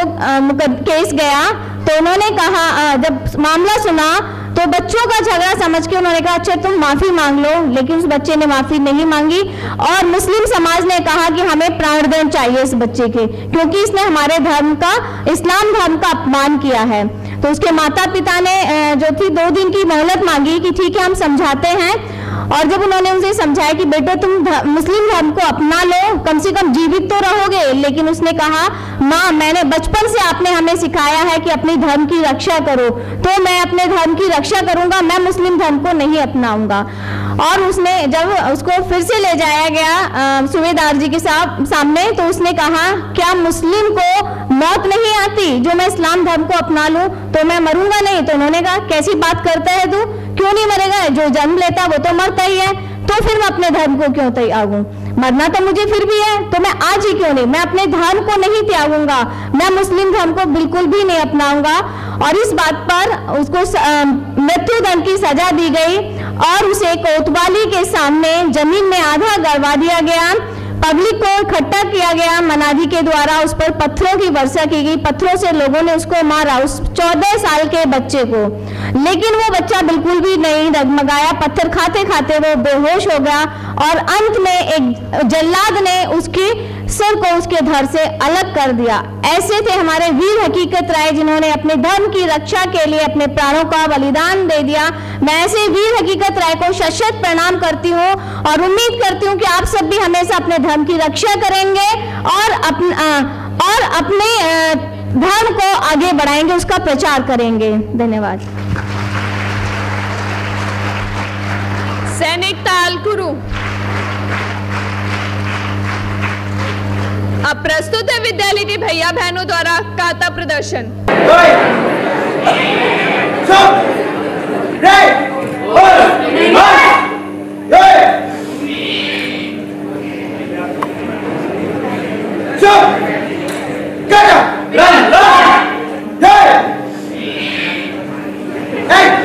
केस गया, तो उन्होंने कहा, जब मामला सुना तो बच्चों का झगड़ा समझ के उन्होंने कहा, अच्छा तुम माफी मांग लो, लेकिन उस बच्चे ने माफी नहीं मांगी। और मुस्लिम समाज ने कहा कि हमें प्राणदंड चाहिए इस बच्चे के, क्योंकि इसने हमारे धर्म का, इस्लाम धर्म का अपमान किया है। तो उसके माता पिता ने जो थी 2 दिन की मोहलत मांगी कि ठीक है हम समझाते हैं। और जब उन्होंने उनसे समझाया कि बेटा तुम मुस्लिम धर्म को अपना लो, कम से कम जीवित तो रहोगे, लेकिन उसने कहा, माँ मैंने बचपन से आपने हमें सिखाया है कि अपने धर्म की रक्षा करो, तो मैं अपने धर्म की रक्षा करूंगा, मैं मुस्लिम धर्म को नहीं अपनाऊंगा। और उसने जब उसको फिर से ले जाया गया सूबेदार जी के सामने, तो उसने कहा, क्या मुस्लिम को मौत नहीं आती जो मैं इस्लाम धर्म को अपना लूं, तो मैं मरूंगा नहीं। तो उन्होंने कहा, कैसी बात करता है तू, क्यों नहीं मरेगा, जो जन्म लेता वो तो मरता ही है, तो फिर मैं अपने धर्म को क्यों त्यागूं, मरना तो मुझे फिर भी है, तो मैं आज ही क्यों नहीं, मैं अपने धर्म को नहीं त्यागूंगा, मैं मुस्लिम धर्म को बिल्कुल भी नहीं अपनाऊंगा। और इस बात पर उसको मृत्युदंड की सजा दी गई और उसे कोतवाली के सामने जमीन में आधा गड़वा दिया गया। पब्लिक को इकट्ठा किया गया, मनादी के द्वारा उस पर पत्थरों की वर्षा की गई, पत्थरों से लोगों ने उसको मारा, उस 14 साल के बच्चे को। लेकिन वो बच्चा बिल्कुल भी नहीं डगमगाया, पत्थर खाते खाते वो बेहोश हो गया और अंत में एक जल्लाद ने उसकी सिर को उसके धड़ से अलग कर दिया। ऐसे थे हमारे वीर हकीकत राय, जिन्होंने अपने धर्म की रक्षा के लिए अपने प्राणों का बलिदान दे दिया। मैं ऐसे वीर हकीकत राय को शत-शत प्रणाम करती हूँ और उम्मीद करती हूँ कि आप सब भी हमेशा अपने धर्म की रक्षा करेंगे और अपने धर्म को आगे बढ़ाएंगे, उसका प्रचार करेंगे। धन्यवाद। सैनिक तालकुरु। अब प्रस्तुत है विद्यालय के भैया बहनों द्वारा काता प्रदर्शन। Hey!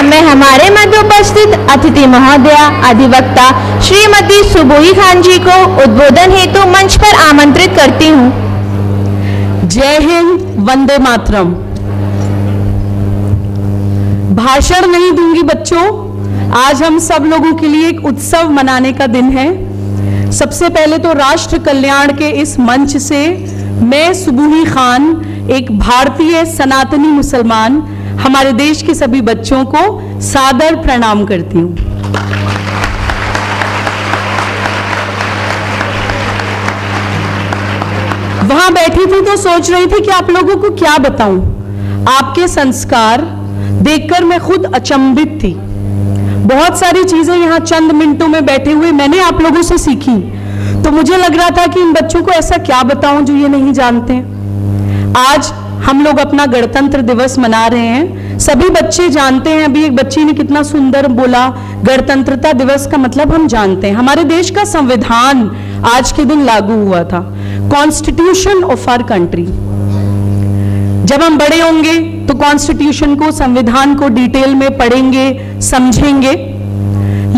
मैं हमारे मध्य उपस्थित अतिथि महोदया अधिवक्ता श्रीमती सुबोही खान जी को उद्बोधन हेतु मंच पर आमंत्रित करती हूँ। जय हिंद, वंदे मातरम। भाषण नहीं दूंगी बच्चों, आज हम सब लोगों के लिए एक उत्सव मनाने का दिन है। सबसे पहले तो राष्ट्र कल्याण के इस मंच से मैं सुबोही खान, एक भारतीय सनातनी मुसलमान, हमारे देश के सभी बच्चों को सादर प्रणाम करती हूँ। वहां बैठी थी तो सोच रही थी कि आप लोगों को क्या बताऊं। आपके संस्कार देखकर मैं खुद अचंभित थी। बहुत सारी चीजें यहाँ चंद मिनटों में बैठे हुए मैंने आप लोगों से सीखी, तो मुझे लग रहा था कि इन बच्चों को ऐसा क्या बताऊं जो ये नहीं जानते। आज हम लोग अपना गणतंत्र दिवस मना रहे हैं। सभी बच्चे जानते हैं, अभी एक बच्ची ने कितना सुंदर बोला, गणतंत्रता दिवस का मतलब हम जानते हैं। हमारे देश का संविधान आज के दिन लागू हुआ था, कॉन्स्टिट्यूशन ऑफ आवर कंट्री। जब हम बड़े होंगे तो कॉन्स्टिट्यूशन को, संविधान को डिटेल में पढ़ेंगे, समझेंगे,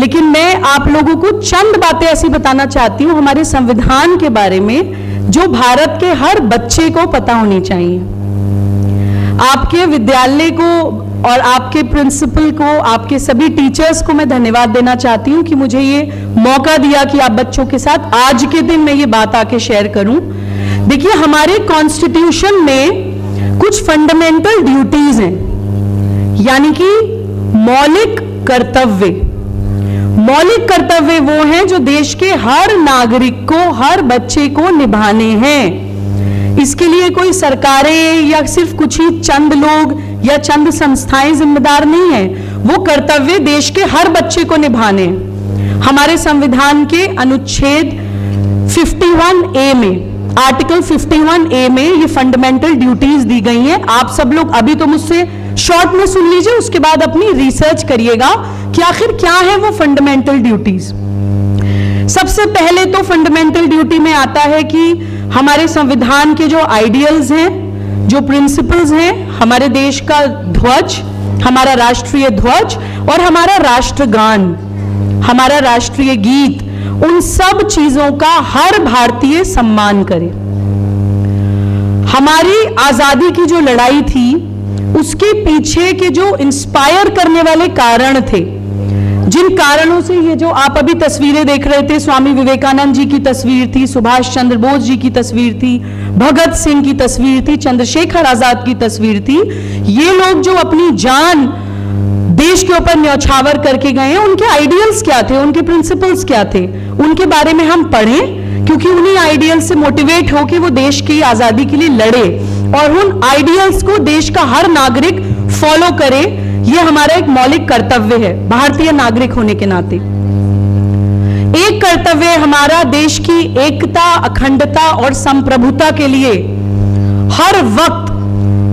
लेकिन मैं आप लोगों को चंद बातें ऐसी बताना चाहती हूं हमारे संविधान के बारे में जो भारत के हर बच्चे को पता होनी चाहिए। आपके विद्यालय को और आपके प्रिंसिपल को, आपके सभी टीचर्स को मैं धन्यवाद देना चाहती हूं कि मुझे ये मौका दिया कि आप बच्चों के साथ आज के दिन मैं ये बात आके शेयर करूं। देखिए, हमारे कॉन्स्टिट्यूशन में कुछ फंडामेंटल ड्यूटीज हैं, यानी कि मौलिक कर्तव्य। मौलिक कर्तव्य वो हैं जो देश के हर नागरिक को, हर बच्चे को निभाने हैं। इसके लिए कोई सरकारें या सिर्फ कुछ ही चंद लोग या चंद संस्थाएं जिम्मेदार नहीं हैं। वो कर्तव्य देश के हर बच्चे को निभाने हैं। हमारे संविधान के अनुच्छेद 51A में, आर्टिकल 51A में ये फंडामेंटल ड्यूटीज दी गई हैं। आप सब लोग अभी तो मुझसे शॉर्ट में सुन लीजिए, उसके बाद अपनी रिसर्च करिएगा कि आखिर क्या है वो फंडामेंटल ड्यूटीज। सबसे पहले तो फंडामेंटल ड्यूटी में आता है कि हमारे संविधान के जो आइडियल्स हैं, जो प्रिंसिपल्स हैं, हमारे देश का ध्वज, हमारा राष्ट्रीय ध्वज और हमारा राष्ट्रगान, हमारा राष्ट्रीय गीत, उन सब चीजों का हर भारतीय सम्मान करे। हमारी आजादी की जो लड़ाई थी उसके पीछे के जो इंस्पायर करने वाले कारण थे, जिन कारणों से ये जो आप अभी तस्वीरें देख रहे थे, स्वामी विवेकानंद जी की तस्वीर थी, सुभाष चंद्र बोस जी की तस्वीर थी, भगत सिंह की तस्वीर थी, चंद्रशेखर आजाद की तस्वीर थी। ये लोग जो अपनी जान देश के ऊपर न्यौछावर करके गए हैं, उनके आइडियल्स क्या थे, उनके प्रिंसिपल्स क्या थे, उनके बारे में हम पढ़ें, क्योंकि उन्हीं आइडियल्स से मोटिवेट होकर वो देश की आजादी के लिए लड़े और उन आइडियल्स को देश का हर नागरिक फॉलो करे। ये हमारा एक मौलिक कर्तव्य है भारतीय नागरिक होने के नाते। एक कर्तव्य हमारा देश की एकता, अखंडता और संप्रभुता के लिए हर वक्त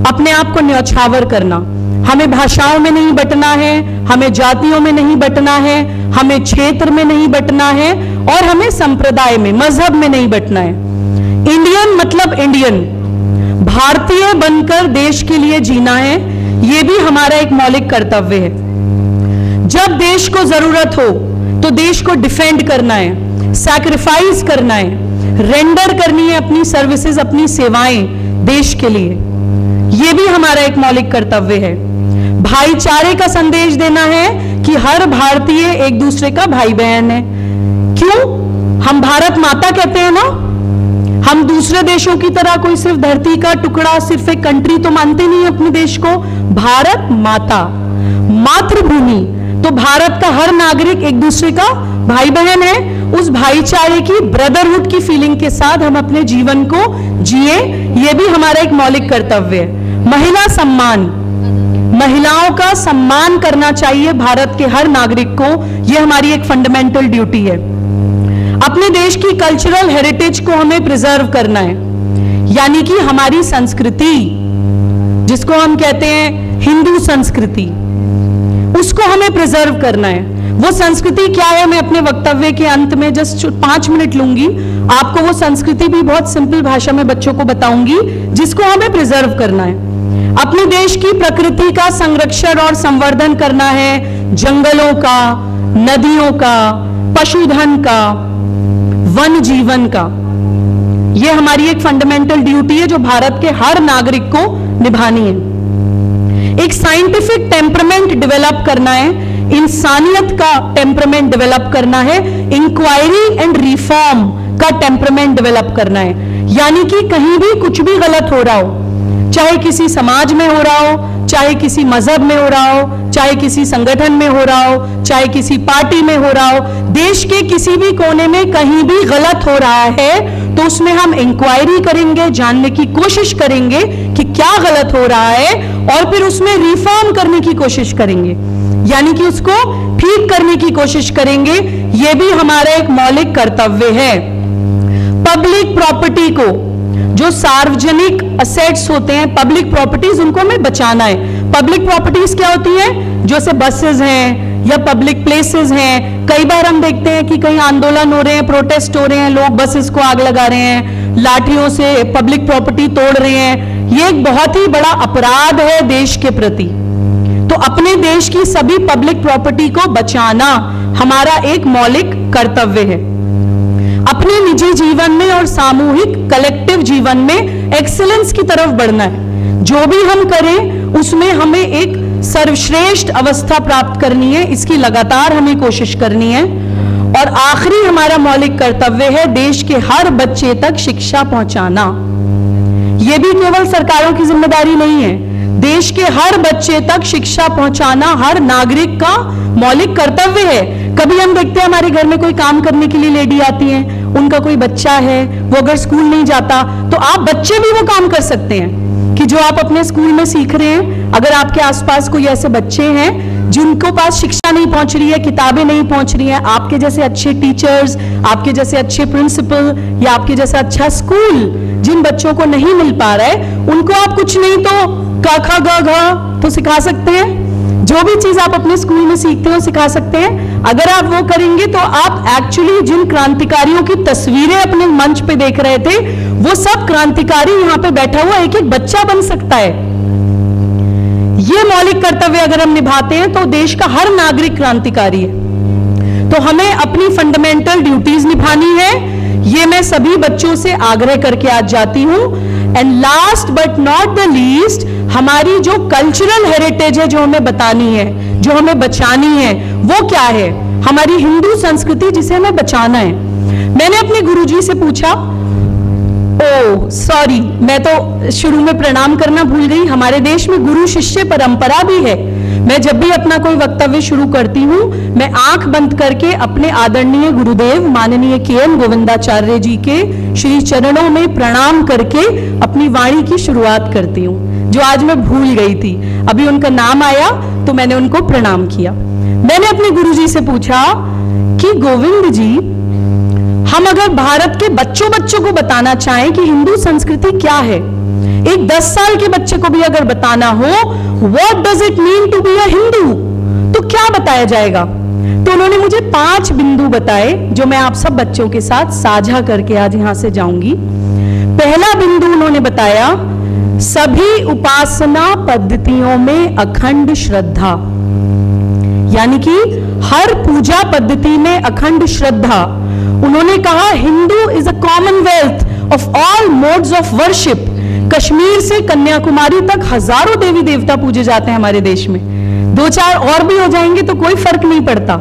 अपने आप को न्यौछावर करना। हमें भाषाओं में नहीं बंटना है, हमें जातियों में नहीं बंटना है, हमें क्षेत्र में नहीं बंटना है और हमें संप्रदाय में, मजहब में नहीं बंटना है। इंडियन मतलब इंडियन, भारतीय बनकर देश के लिए जीना है, यह भी हमारा एक मौलिक कर्तव्य है। जब देश को जरूरत हो तो देश को डिफेंड करना है, सैक्रिफाइस करना है, रेंडर करनी है अपनी सर्विसेज, अपनी सेवाएं देश के लिए। यह भी हमारा एक मौलिक कर्तव्य है। भाईचारे का संदेश देना है कि हर भारतीय एक दूसरे का भाई बहन है। क्यों? हम भारत माता कहते हैं ना, हम दूसरे देशों की तरह कोई सिर्फ धरती का टुकड़ा, सिर्फ एक कंट्री तो मानते नहीं अपने देश को। भारत माता, मातृभूमि, तो भारत का हर नागरिक एक दूसरे का भाई बहन है। उस भाईचारे की, ब्रदरहुड की फीलिंग के साथ हम अपने जीवन को जिए, यह भी हमारा एक मौलिक कर्तव्य है। महिला सम्मान, महिलाओं का सम्मान करना चाहिए भारत के हर नागरिक को, यह हमारी एक फंडामेंटल ड्यूटी है। अपने देश की कल्चरल हेरिटेज को हमें प्रिजर्व करना है, यानी कि हमारी संस्कृति, जिसको हम कहते हैं हिंदू संस्कृति, उसको हमें प्रिजर्व करना है। वो संस्कृति क्या है, मैं अपने वक्तव्य के अंत में जस्ट 5 मिनट लूंगी, आपको वो संस्कृति भी बहुत सिंपल भाषा में बच्चों को बताऊंगी जिसको हमें प्रिजर्व करना है। अपने देश की प्रकृति का संरक्षण और संवर्धन करना है, जंगलों का, नदियों का, पशुधन का, वन जीवन का। यह हमारी एक फंडामेंटल ड्यूटी है जो भारत के हर नागरिक को निभानी है। एक साइंटिफिक टेम्परामेंट डेवलप करना है, इंसानियत का टेम्परामेंट डेवलप करना है, इंक्वायरी एंड रिफॉर्म का टेम्परामेंट डेवलप करना है। यानी कि कहीं भी कुछ भी गलत हो रहा हो, चाहे किसी समाज में हो रहा हो, चाहे किसी मजहब में हो रहा हो, चाहे किसी संगठन में हो रहा हो, चाहे किसी पार्टी में हो रहा हो, देश के किसी भी कोने में कहीं भी गलत हो रहा है तो उसमें हम इंक्वायरी करेंगे, जानने की कोशिश करेंगे कि क्या गलत हो रहा है और फिर उसमें रिफॉर्म करने की कोशिश करेंगे, यानी कि उसको ठीक करने की कोशिश करेंगे। यह भी हमारा एक मौलिक कर्तव्य है। पब्लिक प्रॉपर्टी को, जो सार्वजनिक असेट्स होते हैं, पब्लिक प्रॉपर्टीज, उनको हमें बचाना है। पब्लिक प्रॉपर्टीज क्या होती है? जैसे बसेस हैं या पब्लिक प्लेसेस हैं। कई बार हम देखते हैं कि कहीं आंदोलन हो रहे हैं, प्रोटेस्ट हो रहे हैं, लोग बसेस को आग लगा रहे हैं, लाठियों से पब्लिक प्रॉपर्टी तोड़ रहे हैं। ये एक बहुत ही बड़ा अपराध है देश के प्रति। तो अपने देश की सभी पब्लिक प्रॉपर्टी को बचाना हमारा एक मौलिक कर्तव्य है। अपने निजी जीवन में और सामूहिक कलेक्टिव जीवन में एक्सीलेंस की तरफ बढ़ना है। जो भी हम करें उसमें हमें एक सर्वश्रेष्ठ अवस्था प्राप्त करनी है, इसकी लगातार हमें कोशिश करनी है। और आखिरी हमारा मौलिक कर्तव्य है देश के हर बच्चे तक शिक्षा पहुंचाना। यह भी केवल सरकारों की जिम्मेदारी नहीं है, देश के हर बच्चे तक शिक्षा पहुंचाना हर नागरिक का मौलिक कर्तव्य है। कभी हम देखते हैं हमारे घर में कोई काम करने के लिए लेडी आती है, उनका कोई बच्चा है, वो अगर स्कूल नहीं जाता तो आप बच्चे भी वो काम कर सकते हैं कि जो आप अपने स्कूल में सीख रहे हैं। अगर आपके आसपास कोई ऐसे बच्चे हैं जिनको पास शिक्षा नहीं पहुंच रही है, किताबें नहीं पहुंच रही हैं, आपके जैसे अच्छे टीचर्स, आपके जैसे अच्छे प्रिंसिपल या आपके जैसा अच्छा स्कूल जिन बच्चों को नहीं मिल पा रहा है, उनको आप कुछ नहीं तो क ख ग घ तो सिखा सकते हैं। जो भी चीज आप अपने स्कूल में सीखते हो सिखा सकते हैं। अगर आप वो करेंगे तो आप एक्चुअली जिन क्रांतिकारियों की तस्वीरें अपने मंच पे देख रहे थे, वो सब क्रांतिकारी यहां पे बैठा हुआ एक एक बच्चा बन सकता है। ये मौलिक कर्तव्य अगर हम निभाते हैं तो देश का हर नागरिक क्रांतिकारी है। तो हमें अपनी फंडामेंटल ड्यूटीज निभानी है, ये मैं सभी बच्चों से आग्रह करके आज जाती हूं। And last but not the least, हमारी जो कल्चरल हेरिटेज है, जो हमें बतानी है, जो हमें बचानी है, वो क्या है? हमारी हिंदू संस्कृति जिसे हमें बचाना है। मैंने अपने गुरुजी से पूछा, सॉरी, मैं तो शुरू में प्रणाम करना भूल गई। हमारे देश में गुरु शिष्य परंपरा भी है। मैं जब भी अपना कोई वक्तव्य शुरू करती हूं, मैं आंख बंद करके अपने आदरणीय गुरुदेव माननीय के.एम. गोविंदाचार्य जी के श्री चरणों में प्रणाम करके अपनी वाणी की शुरुआत करती हूं, जो आज मैं भूल गई थी। अभी उनका नाम आया तो मैंने उनको प्रणाम किया। मैंने अपने गुरुजी से पूछा कि गोविंद जी, हम अगर भारत के बच्चों को बताना चाहें कि हिंदू संस्कृति क्या है, एक 10 साल के बच्चे को भी अगर बताना हो what does it mean to be a Hindu, तो क्या बताया जाएगा? तो उन्होंने मुझे 5 बिंदु बताए जो मैं आप सब बच्चों के साथ साझा करके आज यहां से जाऊंगी। पहला बिंदु उन्होंने बताया, सभी उपासना पद्धतियों में अखंड श्रद्धा, यानी कि हर पूजा पद्धति में अखंड श्रद्धा। उन्होंने कहा Hindu is a Commonwealth of all modes of worship. Kashmir से कन्याकुमारी तक हजारों देवी देवता पूजे जाते हैं हमारे देश में, 2-4 और भी हो जाएंगे तो कोई फर्क नहीं पड़ता।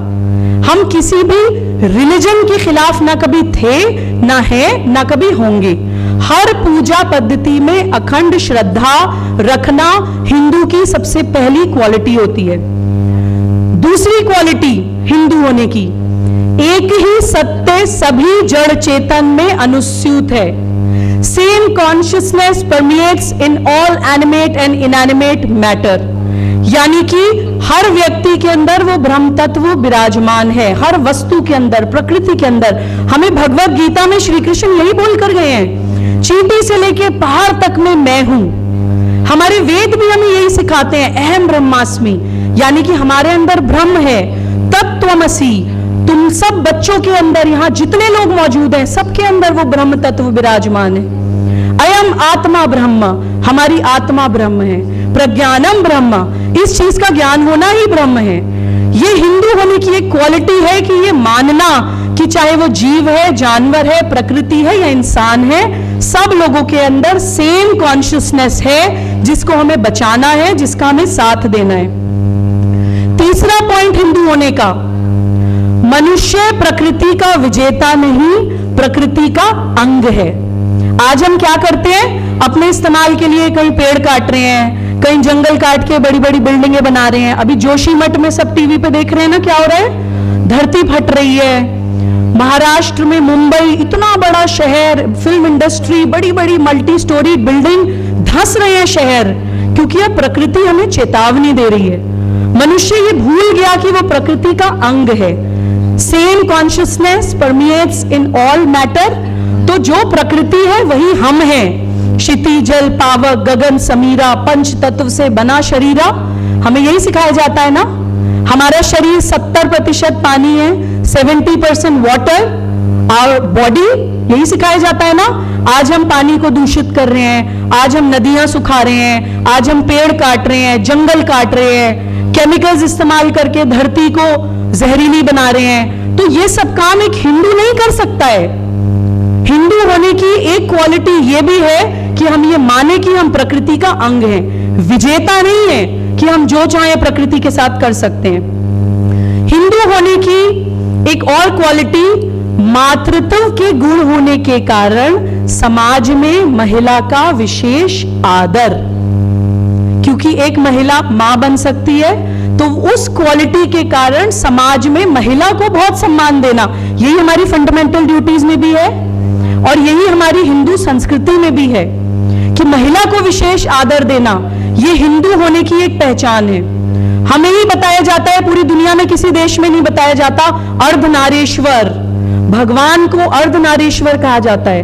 हम किसी भी रिलीजन के खिलाफ ना कभी थे, ना है, ना कभी होंगे। हर पूजा पद्धति में अखंड श्रद्धा रखना हिंदू की सबसे पहली क्वालिटी होती है। दूसरी क्वालिटी हिंदू होने की, एक ही सत्य सभी जड़ चेतन में अनुस्यूत है। Same consciousness permeates in all animate and inanimate matter, यानी कि हर व्यक्ति के अंदर वो ब्रह्म तत्व विराजमान है, हर वस्तु के अंदर, प्रकृति के अंदर। हमें भगवत गीता में श्री कृष्ण यही बोल कर गए हैं, चींटी से लेके पहाड़ तक में मैं हूं। हमारे वेद भी हमें यही सिखाते हैं, अहम ब्रह्मास्मि, यानी कि हमारे अंदर ब्रह्म है। तत्त्वमसि, तुम सब बच्चों के अंदर, यहां जितने लोग मौजूद हैं सबके अंदर वो ब्रह्म तत्व विराजमान है। अयम आत्मा ब्रह्म, हमारी आत्मा ब्रह्म है। प्रज्ञानम ब्रह्म, इस चीज का ज्ञान होना ही ब्रह्म है। ये हिंदू होने की एक क्वालिटी है कि ये मानना कि चाहे वो जीव है, जानवर है, प्रकृति है या इंसान है, सब लोगों के अंदर सेम कॉन्शियसनेस है जिसको हमें बचाना है, जिसका हमें साथ देना है। तीसरा पॉइंट हिंदू होने का, मनुष्य प्रकृति का विजेता नहीं, प्रकृति का अंग है। आज हम क्या करते हैं, अपने इस्तेमाल के लिए कहीं पेड़ काट रहे हैं, कहीं जंगल काट के बड़ी बड़ी बिल्डिंगें बना रहे हैं। अभी जोशीमठ में सब टीवी पे देख रहे हैं ना, क्या हो रहा है, धरती फट रही है। महाराष्ट्र में मुंबई, इतना बड़ा शहर, फिल्म इंडस्ट्री, बड़ी बड़ी मल्टी स्टोरी बिल्डिंग, धंस रहे हैं शहर, क्योंकि अब प्रकृति हमें चेतावनी दे रही है। मनुष्य ये भूल गया कि वो प्रकृति का अंग है। Same consciousness permeates in all matter, तो जो प्रकृति है वही हम हैं। क्षिति, जल, पावक, गगन, समीरा, पंच तत्व से बना शरीरा, हमें यही सिखाया जाता है ना। हमारा शरीर 70% पानी है, 70% वाटर, और बॉडी, यही सिखाया जाता है ना। आज हम पानी को दूषित कर रहे हैं, आज हम नदियां सुखा रहे हैं, आज हम पेड़ काट रहे हैं, जंगल काट रहे हैं, केमिकल्स इस्तेमाल करके धरती को जहरीली बना रहे हैं। तो ये सब काम एक हिंदू नहीं कर सकता है। हिंदू होने की एक क्वालिटी ये भी है कि हम ये माने कि हम प्रकृति का अंग हैं, विजेता नहीं है कि हम जो चाहे प्रकृति के साथ कर सकते हैं। हिंदू होने की एक और क्वालिटी, मातृत्व के गुण होने के कारण समाज में महिला का विशेष आदर, क्योंकि एक महिला मां बन सकती है, तो उस क्वालिटी के कारण समाज में महिला को बहुत सम्मान देना, यही हमारी फंडामेंटल ड्यूटीज में भी है और यही हमारी हिंदू संस्कृति में भी है कि महिला को विशेष आदर देना, ये हिंदू होने की एक पहचान है। हमें ही बताया जाता है, पूरी दुनिया में किसी देश में नहीं बताया जाता, अर्धनारीश्वर, भगवान को अर्धनारीश्वर कहा जाता है,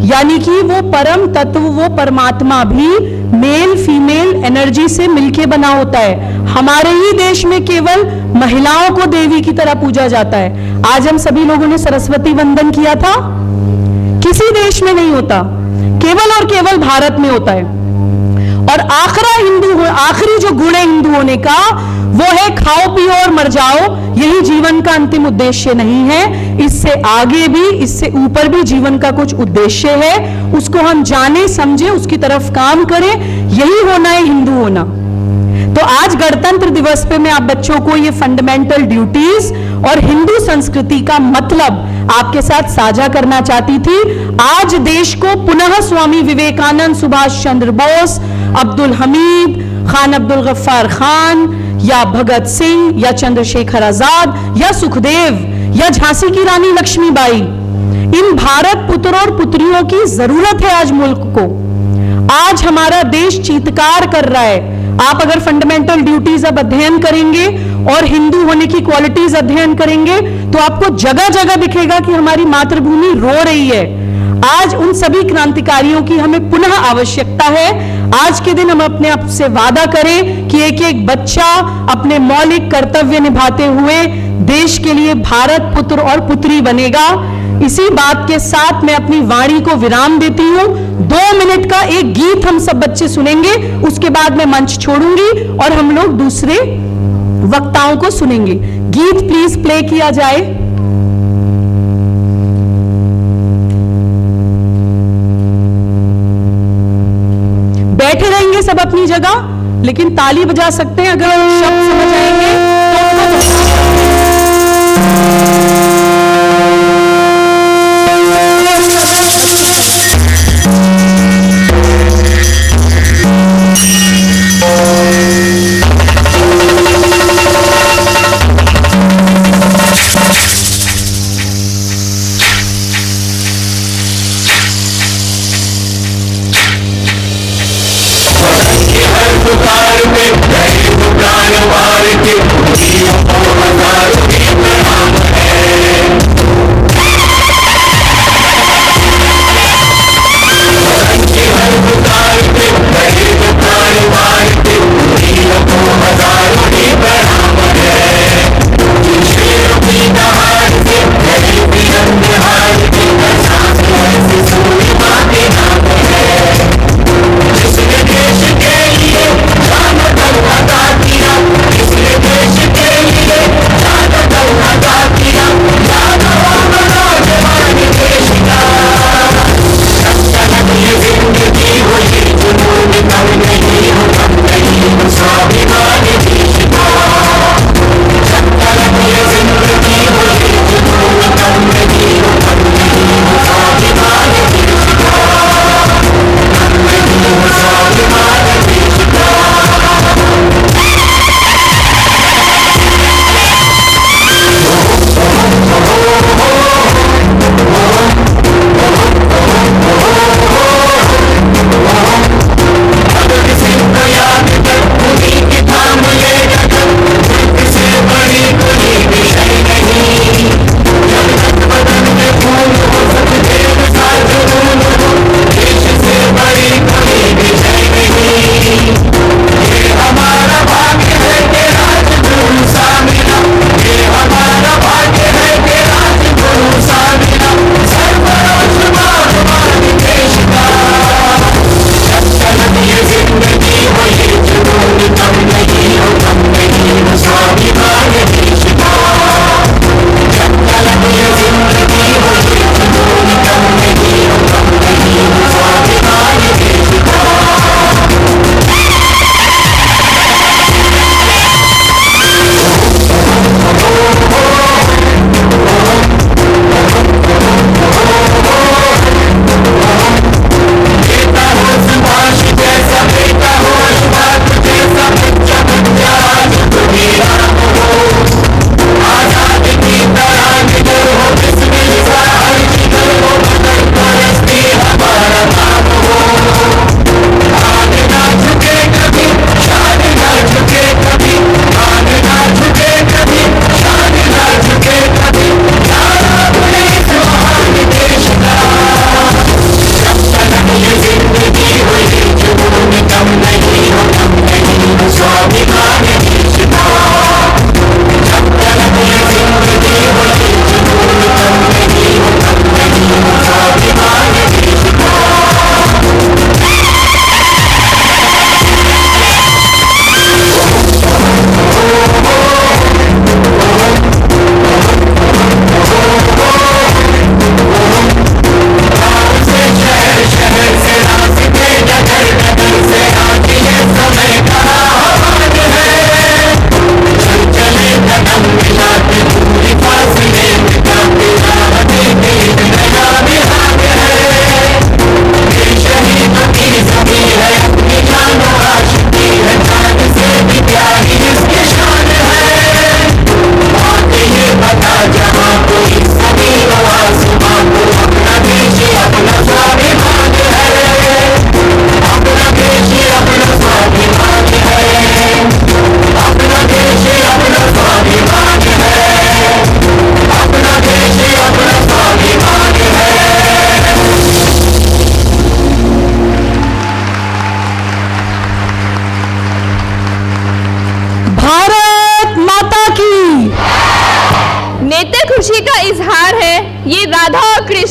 यानी कि वो परम तत्व, वो परमात्मा भी मेल फीमेल एनर्जी से मिलके बना होता है। हमारे ही देश में केवल महिलाओं को देवी की तरह पूजा जाता है। आज हम सभी लोगों ने सरस्वती वंदन किया था, किसी देश में नहीं होता, केवल और केवल भारत में होता है। और आखिरी जो गुण है हिंदू होने का, वो है खाओ पियो और मर जाओ, यही जीवन का अंतिम उद्देश्य नहीं है। इससे आगे भी, इससे ऊपर भी जीवन का कुछ उद्देश्य है, उसको हम जाने समझे, उसकी तरफ काम करें, यही होना है हिंदू होना। तो आज गणतंत्र दिवस पे मैं आप बच्चों को ये फंडामेंटल ड्यूटीज और हिंदू संस्कृति का मतलब आपके साथ साझा करना चाहती थी। आज देश को पुनः स्वामी विवेकानंद, सुभाष चंद्र बोस, अब्दुल हमीद, खान अब्दुल गफ्फार खान या भगत सिंह या चंद्रशेखर आजाद या सुखदेव या झांसी की रानी लक्ष्मीबाई, इन भारत पुत्र और पुत्रियों की जरूरत है आज मुल्क को। आज हमारा देश चीत्कार कर रहा है। आप अगर फंडामेंटल ड्यूटीज अब अध्ययन करेंगे और हिंदू होने की क्वालिटीज अध्ययन करेंगे तो आपको जगह जगह दिखेगा कि हमारी मातृभूमि रो रही है। आज उन सभी क्रांतिकारियों की हमें पुनः आवश्यकता है। आज के दिन हम अपने आप से वादा करें कि एक एक बच्चा अपने मौलिक कर्तव्य निभाते हुए देश के लिए भारत पुत्र और पुत्री बनेगा। इसी बात के साथ मैं अपनी वाणी को विराम देती हूं। 2 मिनट का एक गीत हम सब बच्चे सुनेंगे, उसके बाद मैं मंच छोड़ूंगी और हम लोग दूसरे वक्ताओं को सुनेंगे। गीत प्लीज प्ले किया जाए। बैठे रहेंगे सब अपनी जगह, लेकिन ताली बजा सकते हैं अगर शब्द समझ आएंगे तो। के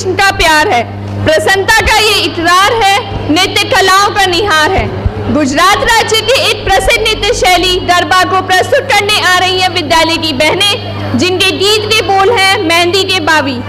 कृष्ण का प्यार है। प्रसन्नता का ये इकरार है, नृत्य कलाओं का निहार है। गुजरात राज्य की एक प्रसिद्ध नृत्य शैली गरबा को प्रस्तुत करने आ रही हैं विद्यालय की बहनें, जिनके गीत के बोल हैं मेहंदी के बावी।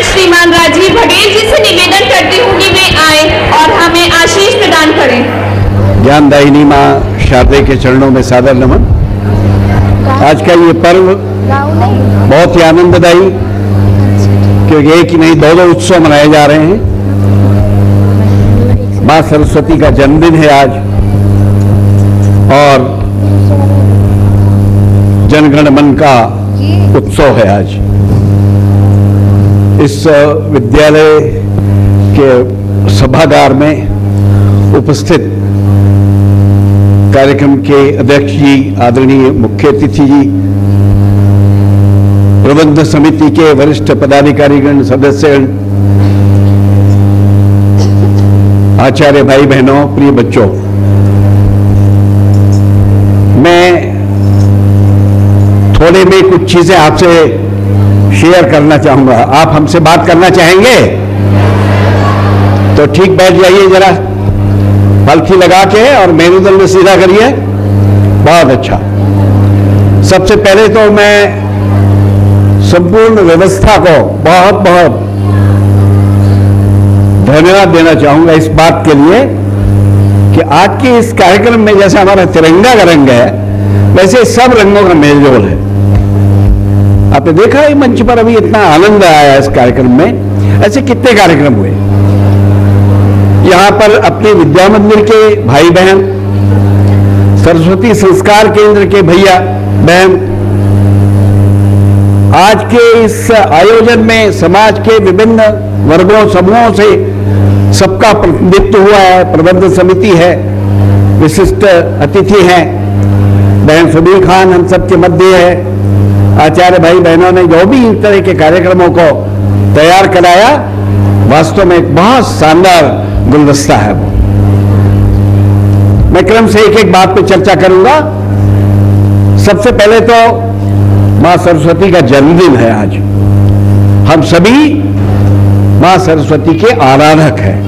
श्रीमान राजीव बघेल जी से निवेदन करती हूँ कि वे आए और हमें आशीष प्रदान करें। ज्ञानदायिनी माँ शारदे के चरणों में सादर नमन। आज का ये पर्व बहुत ही आनंददायी, क्योंकि एक ही नहीं दो उत्सव मनाए जा रहे हैं। माँ सरस्वती का जन्मदिन है आज, और जनगण मन का उत्सव है आज। इस विद्यालय के सभागार में उपस्थित कार्यक्रम के अध्यक्ष जी, आदरणीय मुख्य अतिथि जी, प्रबंध समिति के वरिष्ठ पदाधिकारीगण, सदस्यगण, आचार्य भाई बहनों, प्रिय बच्चों, मैं थोड़े में कुछ चीजें आपसे शेयर करना चाहूंगा। आप हमसे बात करना चाहेंगे तो ठीक बैठ जाइए, जरा पलथी लगा के और मेरुदंड सीधा करिए। बहुत अच्छा। सबसे पहले तो मैं संपूर्ण व्यवस्था को बहुत बहुत धन्यवाद देना चाहूंगा इस बात के लिए कि आज के इस कार्यक्रम में जैसे हमारा तिरंगा का रंग है, वैसे सब रंगों का मेलजोल है। आपने देखा है मंच पर अभी इतना आनंद आया इस कार्यक्रम में। ऐसे कितने कार्यक्रम हुए यहां पर। अपने विद्या मंदिर के भाई बहन, सरस्वती संस्कार केंद्र के भैया बहन, आज के इस आयोजन में समाज के विभिन्न वर्गों समूहों से सबका प्रतिनिधित्व हुआ है। प्रबंध समिति है, विशिष्ट अतिथि हैं, बहन सुबीर खान हम सबके मध्य है। आचार्य भाई बहनों ने जो भी इस तरह के कार्यक्रमों को तैयार कराया, वास्तव में एक बहुत शानदार गुलदस्ता है वो। मैं क्रम से एक एक बात पे चर्चा करूंगा। सबसे पहले तो मां सरस्वती का जन्मदिन है आज। हम सभी मां सरस्वती के आराधक हैं,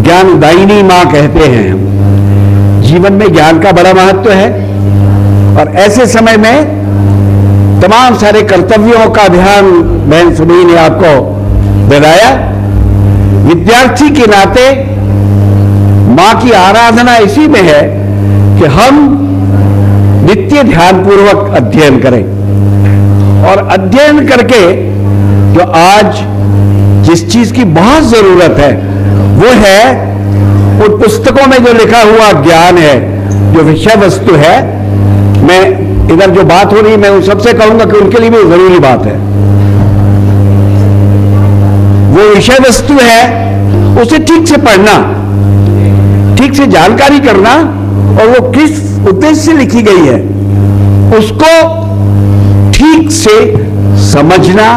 ज्ञानदायिनी मां कहते हैं हम। जीवन में ज्ञान का बड़ा महत्व है और ऐसे समय में तमाम सारे कर्तव्यों का ध्यान बहन सुबीर ने आपको दिलाया। विद्यार्थी के नाते मां की आराधना इसी में है कि हम नित्य ध्यानपूर्वक अध्ययन करें और अध्ययन करके जो आज जिस चीज की बहुत जरूरत है वो है उन पुस्तकों में जो लिखा हुआ ज्ञान है, जो विषय वस्तु है। मैं इधर जो बात हो रही है मैं उन सबसे कहूंगा कि उनके लिए भी जरूरी बात है। वो विषय वस्तु है उसे ठीक से पढ़ना, ठीक से जानकारी करना और वो किस उद्देश्य से लिखी गई है उसको ठीक से समझना,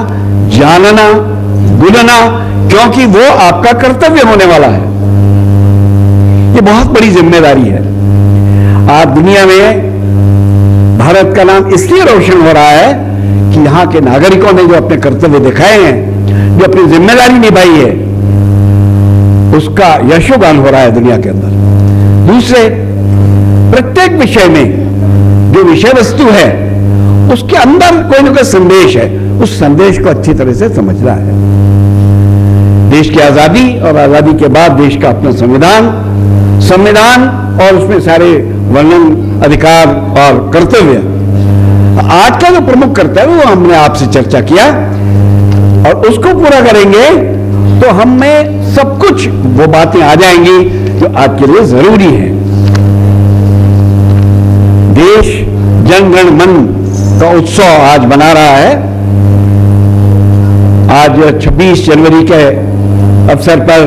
जानना, बुनना, क्योंकि वो आपका कर्तव्य होने वाला है। ये बहुत बड़ी जिम्मेदारी है। आज दुनिया में भारत का नाम इसलिए रोशन हो रहा है कि यहां के नागरिकों ने जो अपने कर्तव्य दिखाए हैं, जो अपनी जिम्मेदारी निभाई है, उसका यशोगान हो रहा है दुनिया के अंदर। दूसरे, प्रत्येक विषय में जो विषय वस्तु है उसके अंदर कोई ना कोई संदेश है, उस संदेश को अच्छी तरह से समझना है। देश की आजादी और आजादी के बाद देश का अपना संविधान और उसमें सारे वर्णन, अधिकार और कर्तव्य। आज का जो प्रमुख कर्तव्य वो हमने आपसे चर्चा किया और उसको पूरा करेंगे तो हम में सब कुछ वो बातें आ जाएंगी जो आज के लिए जरूरी है। देश जनगण मन का उत्सव आज मना रहा है। आज 26 जनवरी के अवसर पर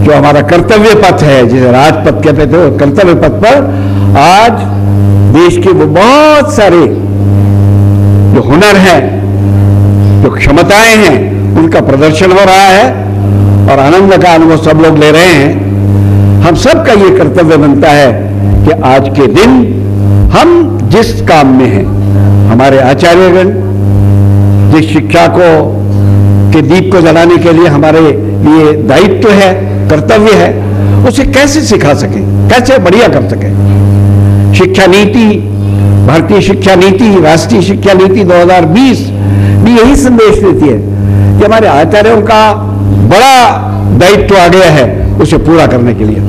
जो हमारा कर्तव्य पथ है, जिसे राजपथ कहते थे, कर्तव्य पथ पर आज देश के वो बहुत सारे जो हुनर हैं, जो क्षमताएं हैं, उनका प्रदर्शन हो रहा है और आनंद का अनुभव सब लोग ले रहे हैं। हम सब का ये कर्तव्य बनता है कि आज के दिन हम जिस काम में हैं, हमारे आचार्यगण जिस शिक्षा को के दीप को जलाने के लिए हमारे लिए दायित्व है, कर्तव्य है, उसे कैसे सिखा सकें, कैसे बढ़िया कर सकें। शिक्षा नीति, भारतीय शिक्षा नीति, राष्ट्रीय शिक्षा नीति 2020 भी यही संदेश देती है कि हमारे आचार्यों का बड़ा दायित्व आ गया है उसे पूरा करने के लिए।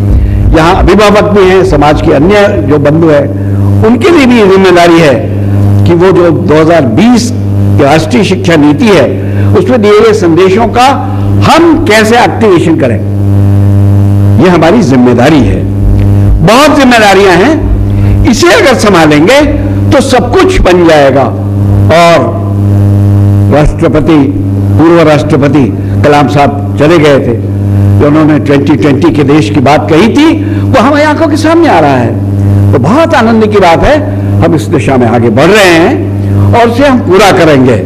यहाँ अभिभावक भी हैं, समाज के अन्य जो बंधु हैं, उनके लिए भी जिम्मेदारी है कि वो जो 2020 राष्ट्रीय शिक्षा नीति है उसमें दिए गए संदेशों का हम कैसे एक्टिवेशन करें, यह हमारी जिम्मेदारी है। बहुत जिम्मेदारियां हैं, इसे अगर संभालेंगे तो सब कुछ बन जाएगा। और राष्ट्रपति, पूर्व राष्ट्रपति कलाम साहब चले गए थे, जो उन्होंने 2020 के देश की बात कही थी, वो हमारी आंखों के सामने आ रहा है। तो बहुत आनंद की बात है, हम इस दिशा में आगे बढ़ रहे हैं और उसे हम पूरा करेंगे।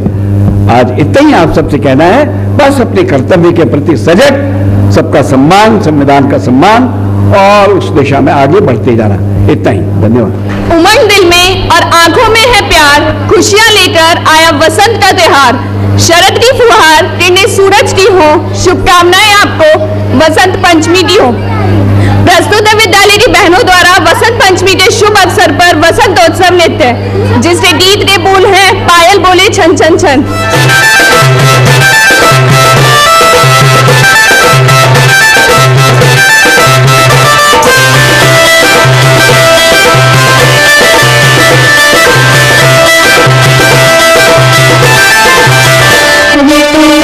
आज इतना ही आप सबसे कहना है, बस अपने कर्तव्य के प्रति सजग, सबका सम्मान, संविधान का सम्मान, और उस दिशा में आगे बढ़ते जाना। इतना ही, धन्यवाद। उमंग दिल में और आंखों में है प्यार, खुशियां लेकर आया वसंत का त्योहार। शरद की फुहार किरणें सूरज की हो, शुभकामनाएं आपको वसंत पंचमी की हो। प्रस्तुत है विद्यालय की बहनों द्वारा वसंत पंचमी के शुभ अवसर पर वसंतोत्सव नृत्य, जिसके गीत के बोल हैं पायल बोले छन छन छन। बोले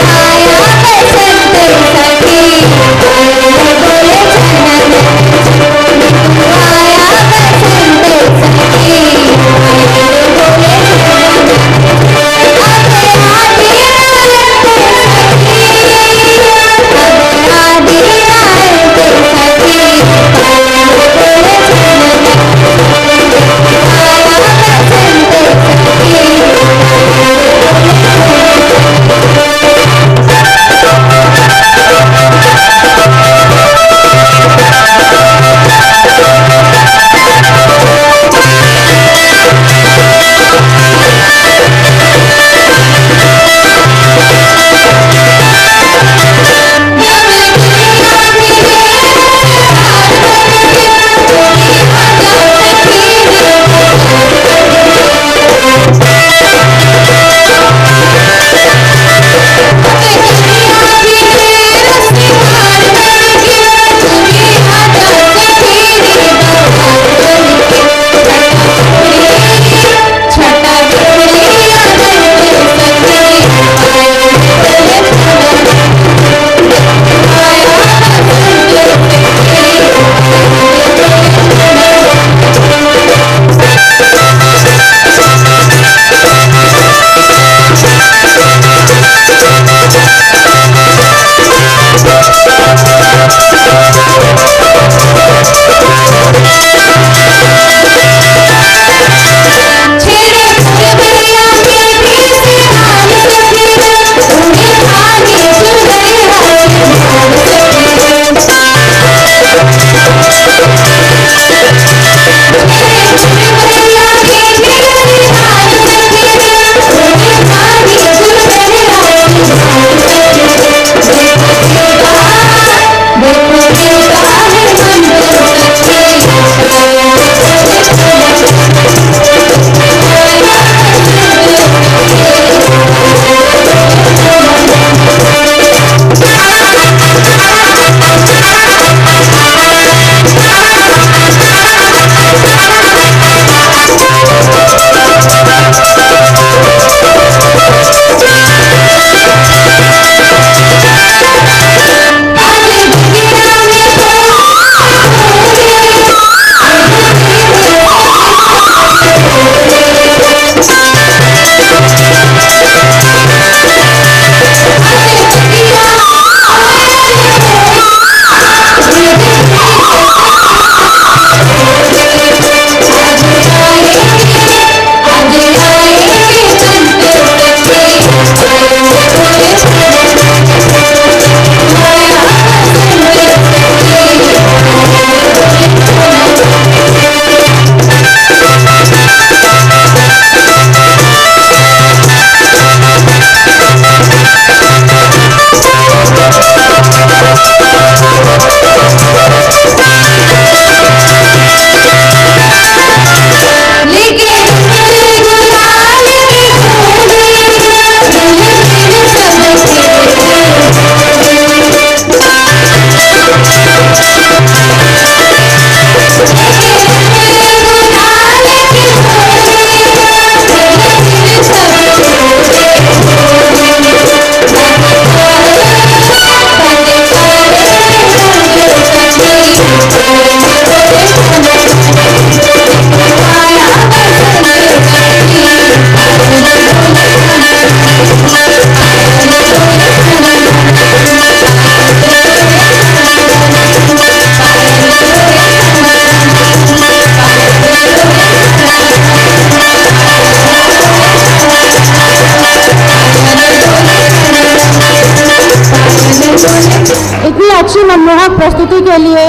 इतनी अच्छी मनमोहक प्रस्तुति के लिए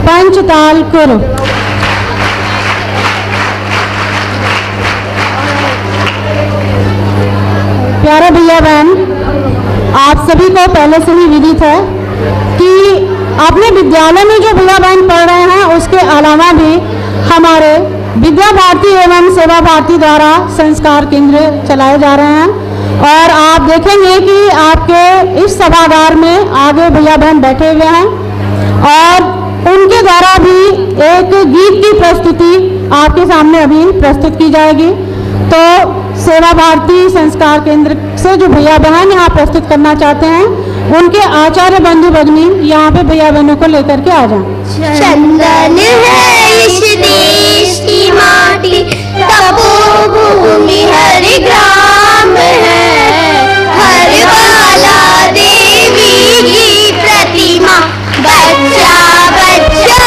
पंचताल कुरु। प्यारे भैया बहन, आप सभी को पहले से ही विदित है कि अपने विद्यालय में जो भैया बहन पढ़ रहे हैं उसके अलावा भी हमारे विद्या भारती एवं सेवा भारती द्वारा संस्कार केंद्र चलाए जा रहे हैं। और आप देखेंगे कि आपके इस सभागार में आगे भैया बहन बैठे हुए हैं और उनके द्वारा भी एक गीत की प्रस्तुति आपके सामने अभी प्रस्तुत की जाएगी। तो सेवा भारती संस्कार केंद्र से जो भैया बहन यहाँ प्रस्तुत करना चाहते हैं उनके आचार्य बंधु भगिनी यहाँ पे भैया बहनों को लेकर के आ जाएं। चंदन है इस देश की माटी, तपोभूमि हरि ग्राम है, हर वाला देवी की प्रतिमा, बच्चा बच्चा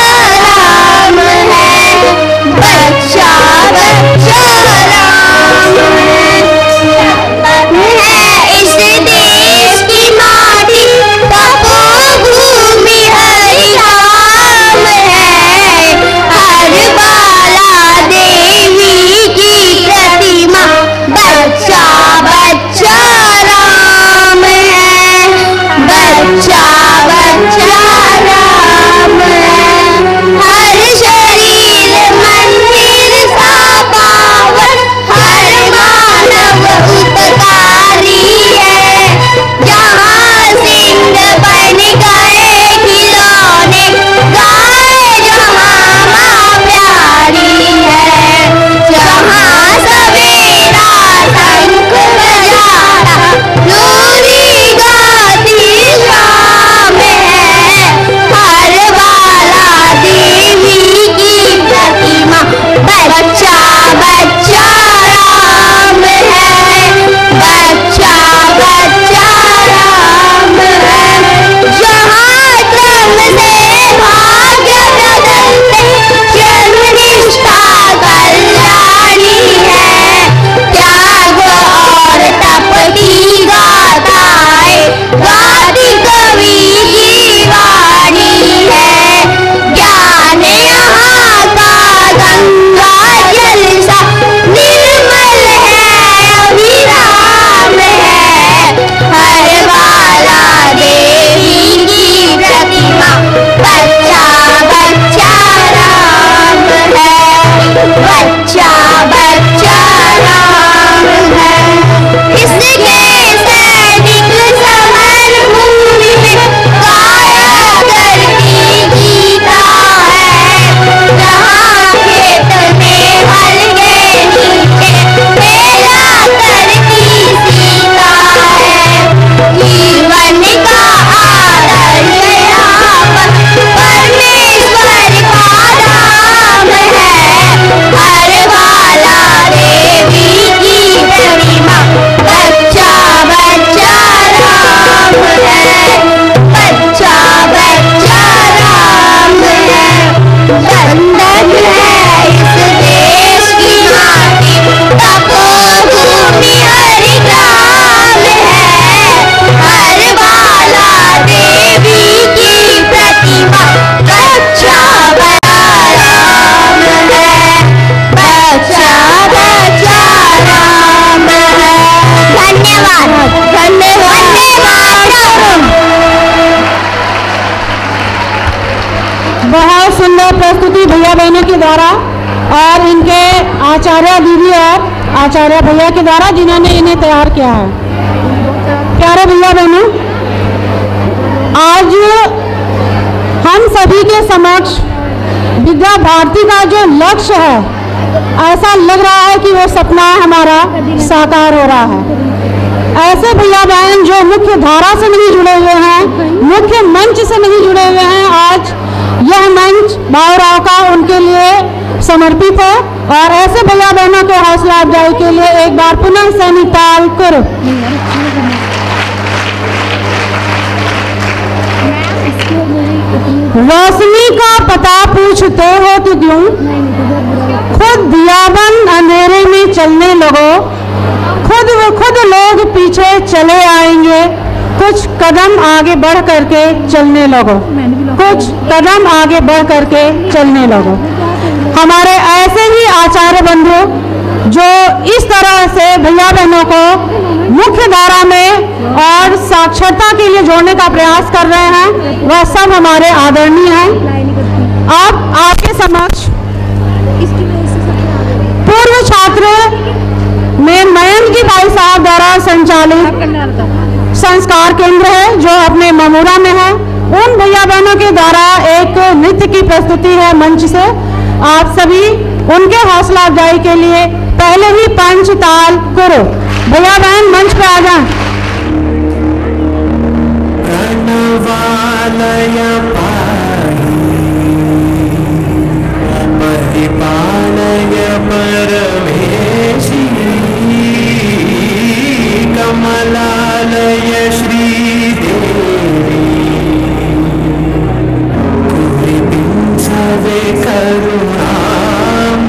राम है, बच्चा बच्चा राम है। इस देश की माटी तपोभूमि हरि राम है, हर बाला देवी की प्रतिमा, बच्चा बच्चा राम है, बच्चा बच्चा राम है। हर शरीर मंदिर सा पावन, हर मानव उपकारी है, जहाँ सिंह बन गए खिलौने, गाय जहाँ माँ प्यारी है, जहाँ सवेरा शंख बजाता लोरी गाती शाम है, हर बाला देवी की प्रतिमा, बच्चा बच्चा राम है, बच्चा बच्चा राम है। जहाँ क्रम से भाग्य बदलते जन्म निष्ठा कल्याणी है, त्याग और तप की गाथाएं गाती कवि की वाणी है, ज्ञान यहाँ का गंगा जल सा निर्मल है, अविराम है, हर बाला देवी की प्रतिमा, बच्चा बच्चा राम है, बच्चा बच्चा राम है। इसके सैनिक समर भूमि में गाया करती गीता है, जहाँ खेत में हल के नीचे मेला करती सीता है, जीवन का आदर्श यहाँ पर परमेश्वर का नाम है, हर बाला देवी की प्रतिमा, बच्चा बच्चा राम है, बच्चा बच्चा राम है। चंदन है इस देश की माटी, तपोभूमि हरि ग्राम है, हर बाला देवी की प्रतिमा, बच्चा बच्चा राम है, बच्चा बच्चा राम है। धन्यवाद धन्यवाद। बहुत सुंदर प्रस्तुति भैया बहनों के द्वारा और इनके आचार्य दीदी और आचार्य भैया के द्वारा जिन्होंने इन्हें तैयार किया है। प्यारे भैया बहनों, आज हम सभी के समक्ष विद्या भारती का जो लक्ष्य है, ऐसा लग रहा है कि वो सपना हमारा साकार हो रहा है। ऐसे भैया बहन जो मुख्य धारा से नहीं जुड़े हुए हैं, मुख्य मंच से नहीं जुड़े हुए हैं, आज यह मंच बाबूराव का उनके लिए समर्पित है। और ऐसे भैया बहनों के हौसला अफजाई के लिए एक बार पुनः सैनिताल कुरु। रोशनी का पता पूछते हो तो क्यों, खुद दियाबंद अंधेरे में चलने लगो, खुद लोग पीछे चले आएंगे, कुछ कदम आगे बढ़ करके चलने लगो, कुछ कदम आगे बढ़ करके चलने लगो। हमारे ऐसे ही आचार्य बंधु जो इस तरह से भैया बहनों को मुख्य धारा में और साक्षरता के लिए जोड़ने का प्रयास कर रहे हैं, वह सब हमारे आदरणीय हैं। अब आपके समक्ष पूर्व छात्र में मयंक जी भाई साहब द्वारा संचालित संस्कार केंद्र है जो अपने ममूरा में है, उन भैया बहनों के द्वारा एक नृत्य की प्रस्तुति है मंच से। आप सभी उनके हौसला अफजाई के लिए पहले ही पंच ताल करो। भैया बहन मंच पे आ जाएं। कमलालय श्री देवी करुणाम्बुरासी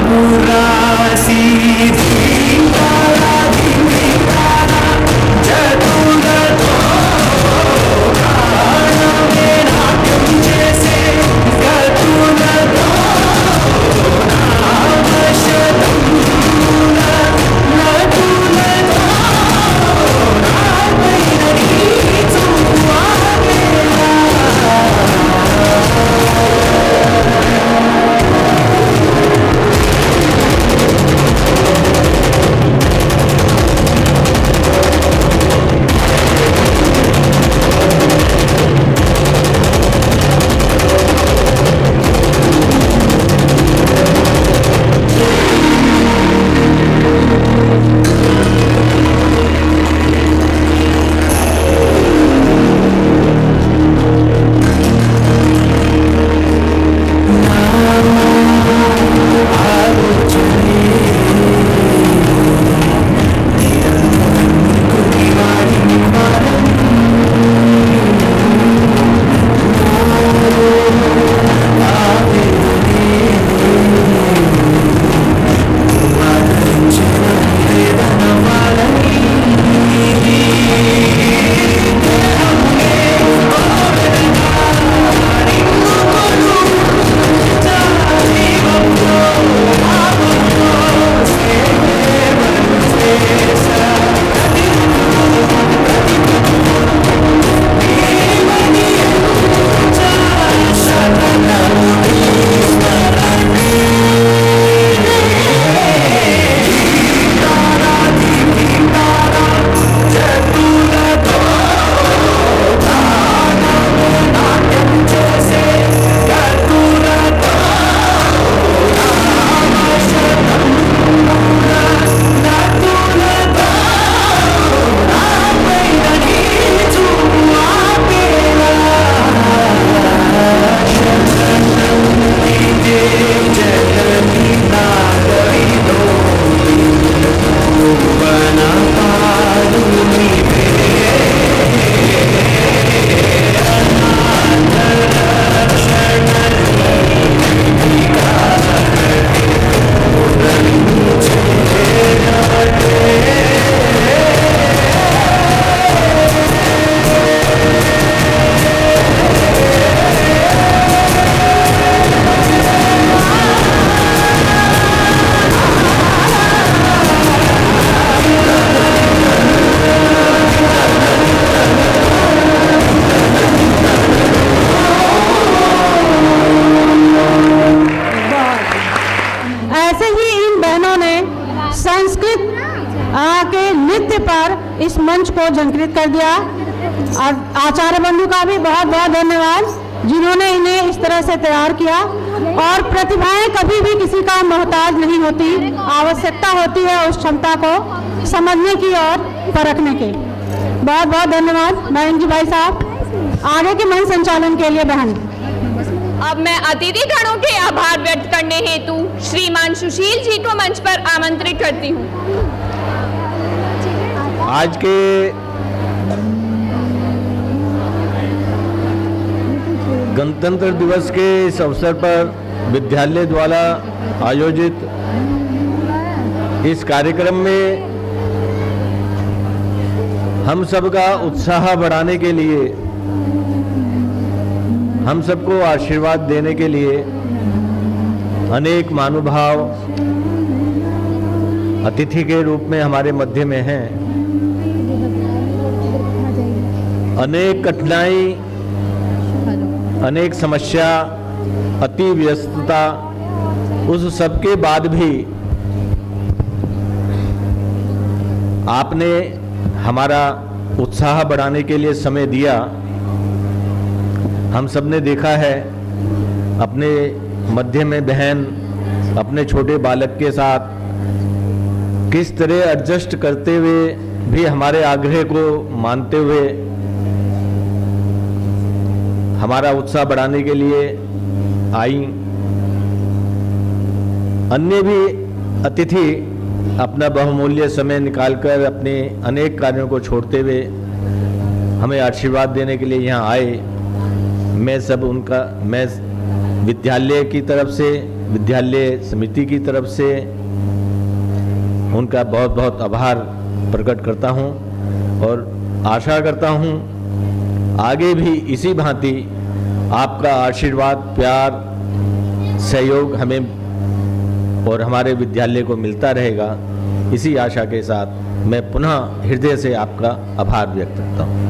इस मंच को झंकृत कर दिया। और आचार्य बंधु का भी बहुत बहुत धन्यवाद जिन्होंने इन्हें इस तरह से तैयार किया। और प्रतिभाएं कभी भी किसी का मोहताज नहीं होती, आवश्यकता होती है उस क्षमता को समझने की और परखने की। बहुत बहुत धन्यवाद मयंक जी भाई साहब। आगे के मंच संचालन के लिए बहन। अब मैं अतिथि गणों के आभार व्यक्त करने हेतु श्रीमान सुशील जी को मंच पर आमंत्रित करती हूँ। आज के गणतंत्र दिवस के इस अवसर पर विद्यालय द्वारा आयोजित इस कार्यक्रम में हम सबका उत्साह बढ़ाने के लिए, हम सबको आशीर्वाद देने के लिए अनेक महानुभाव अतिथि के रूप में हमारे मध्य में हैं। अनेक कठिनाई, अनेक समस्या, अति व्यस्तता, उस सब के बाद भी आपने हमारा उत्साह बढ़ाने के लिए समय दिया। हम सब ने देखा है अपने मध्य में बहन अपने छोटे बालक के साथ किस तरह एडजस्ट करते हुए भी हमारे आग्रह को मानते हुए हमारा उत्साह बढ़ाने के लिए आई। अन्य भी अतिथि अपना बहुमूल्य समय निकालकर अपने अनेक कार्यों को छोड़ते हुए हमें आशीर्वाद देने के लिए यहाँ आए। मैं विद्यालय की तरफ से, विद्यालय समिति की तरफ से उनका बहुत बहुत आभार प्रकट करता हूँ और आशा करता हूँ आगे भी इसी भांति आपका आशीर्वाद, प्यार, सहयोग हमें और हमारे विद्यालय को मिलता रहेगा। इसी आशा के साथ मैं पुनः हृदय से आपका आभार व्यक्त करता हूँ।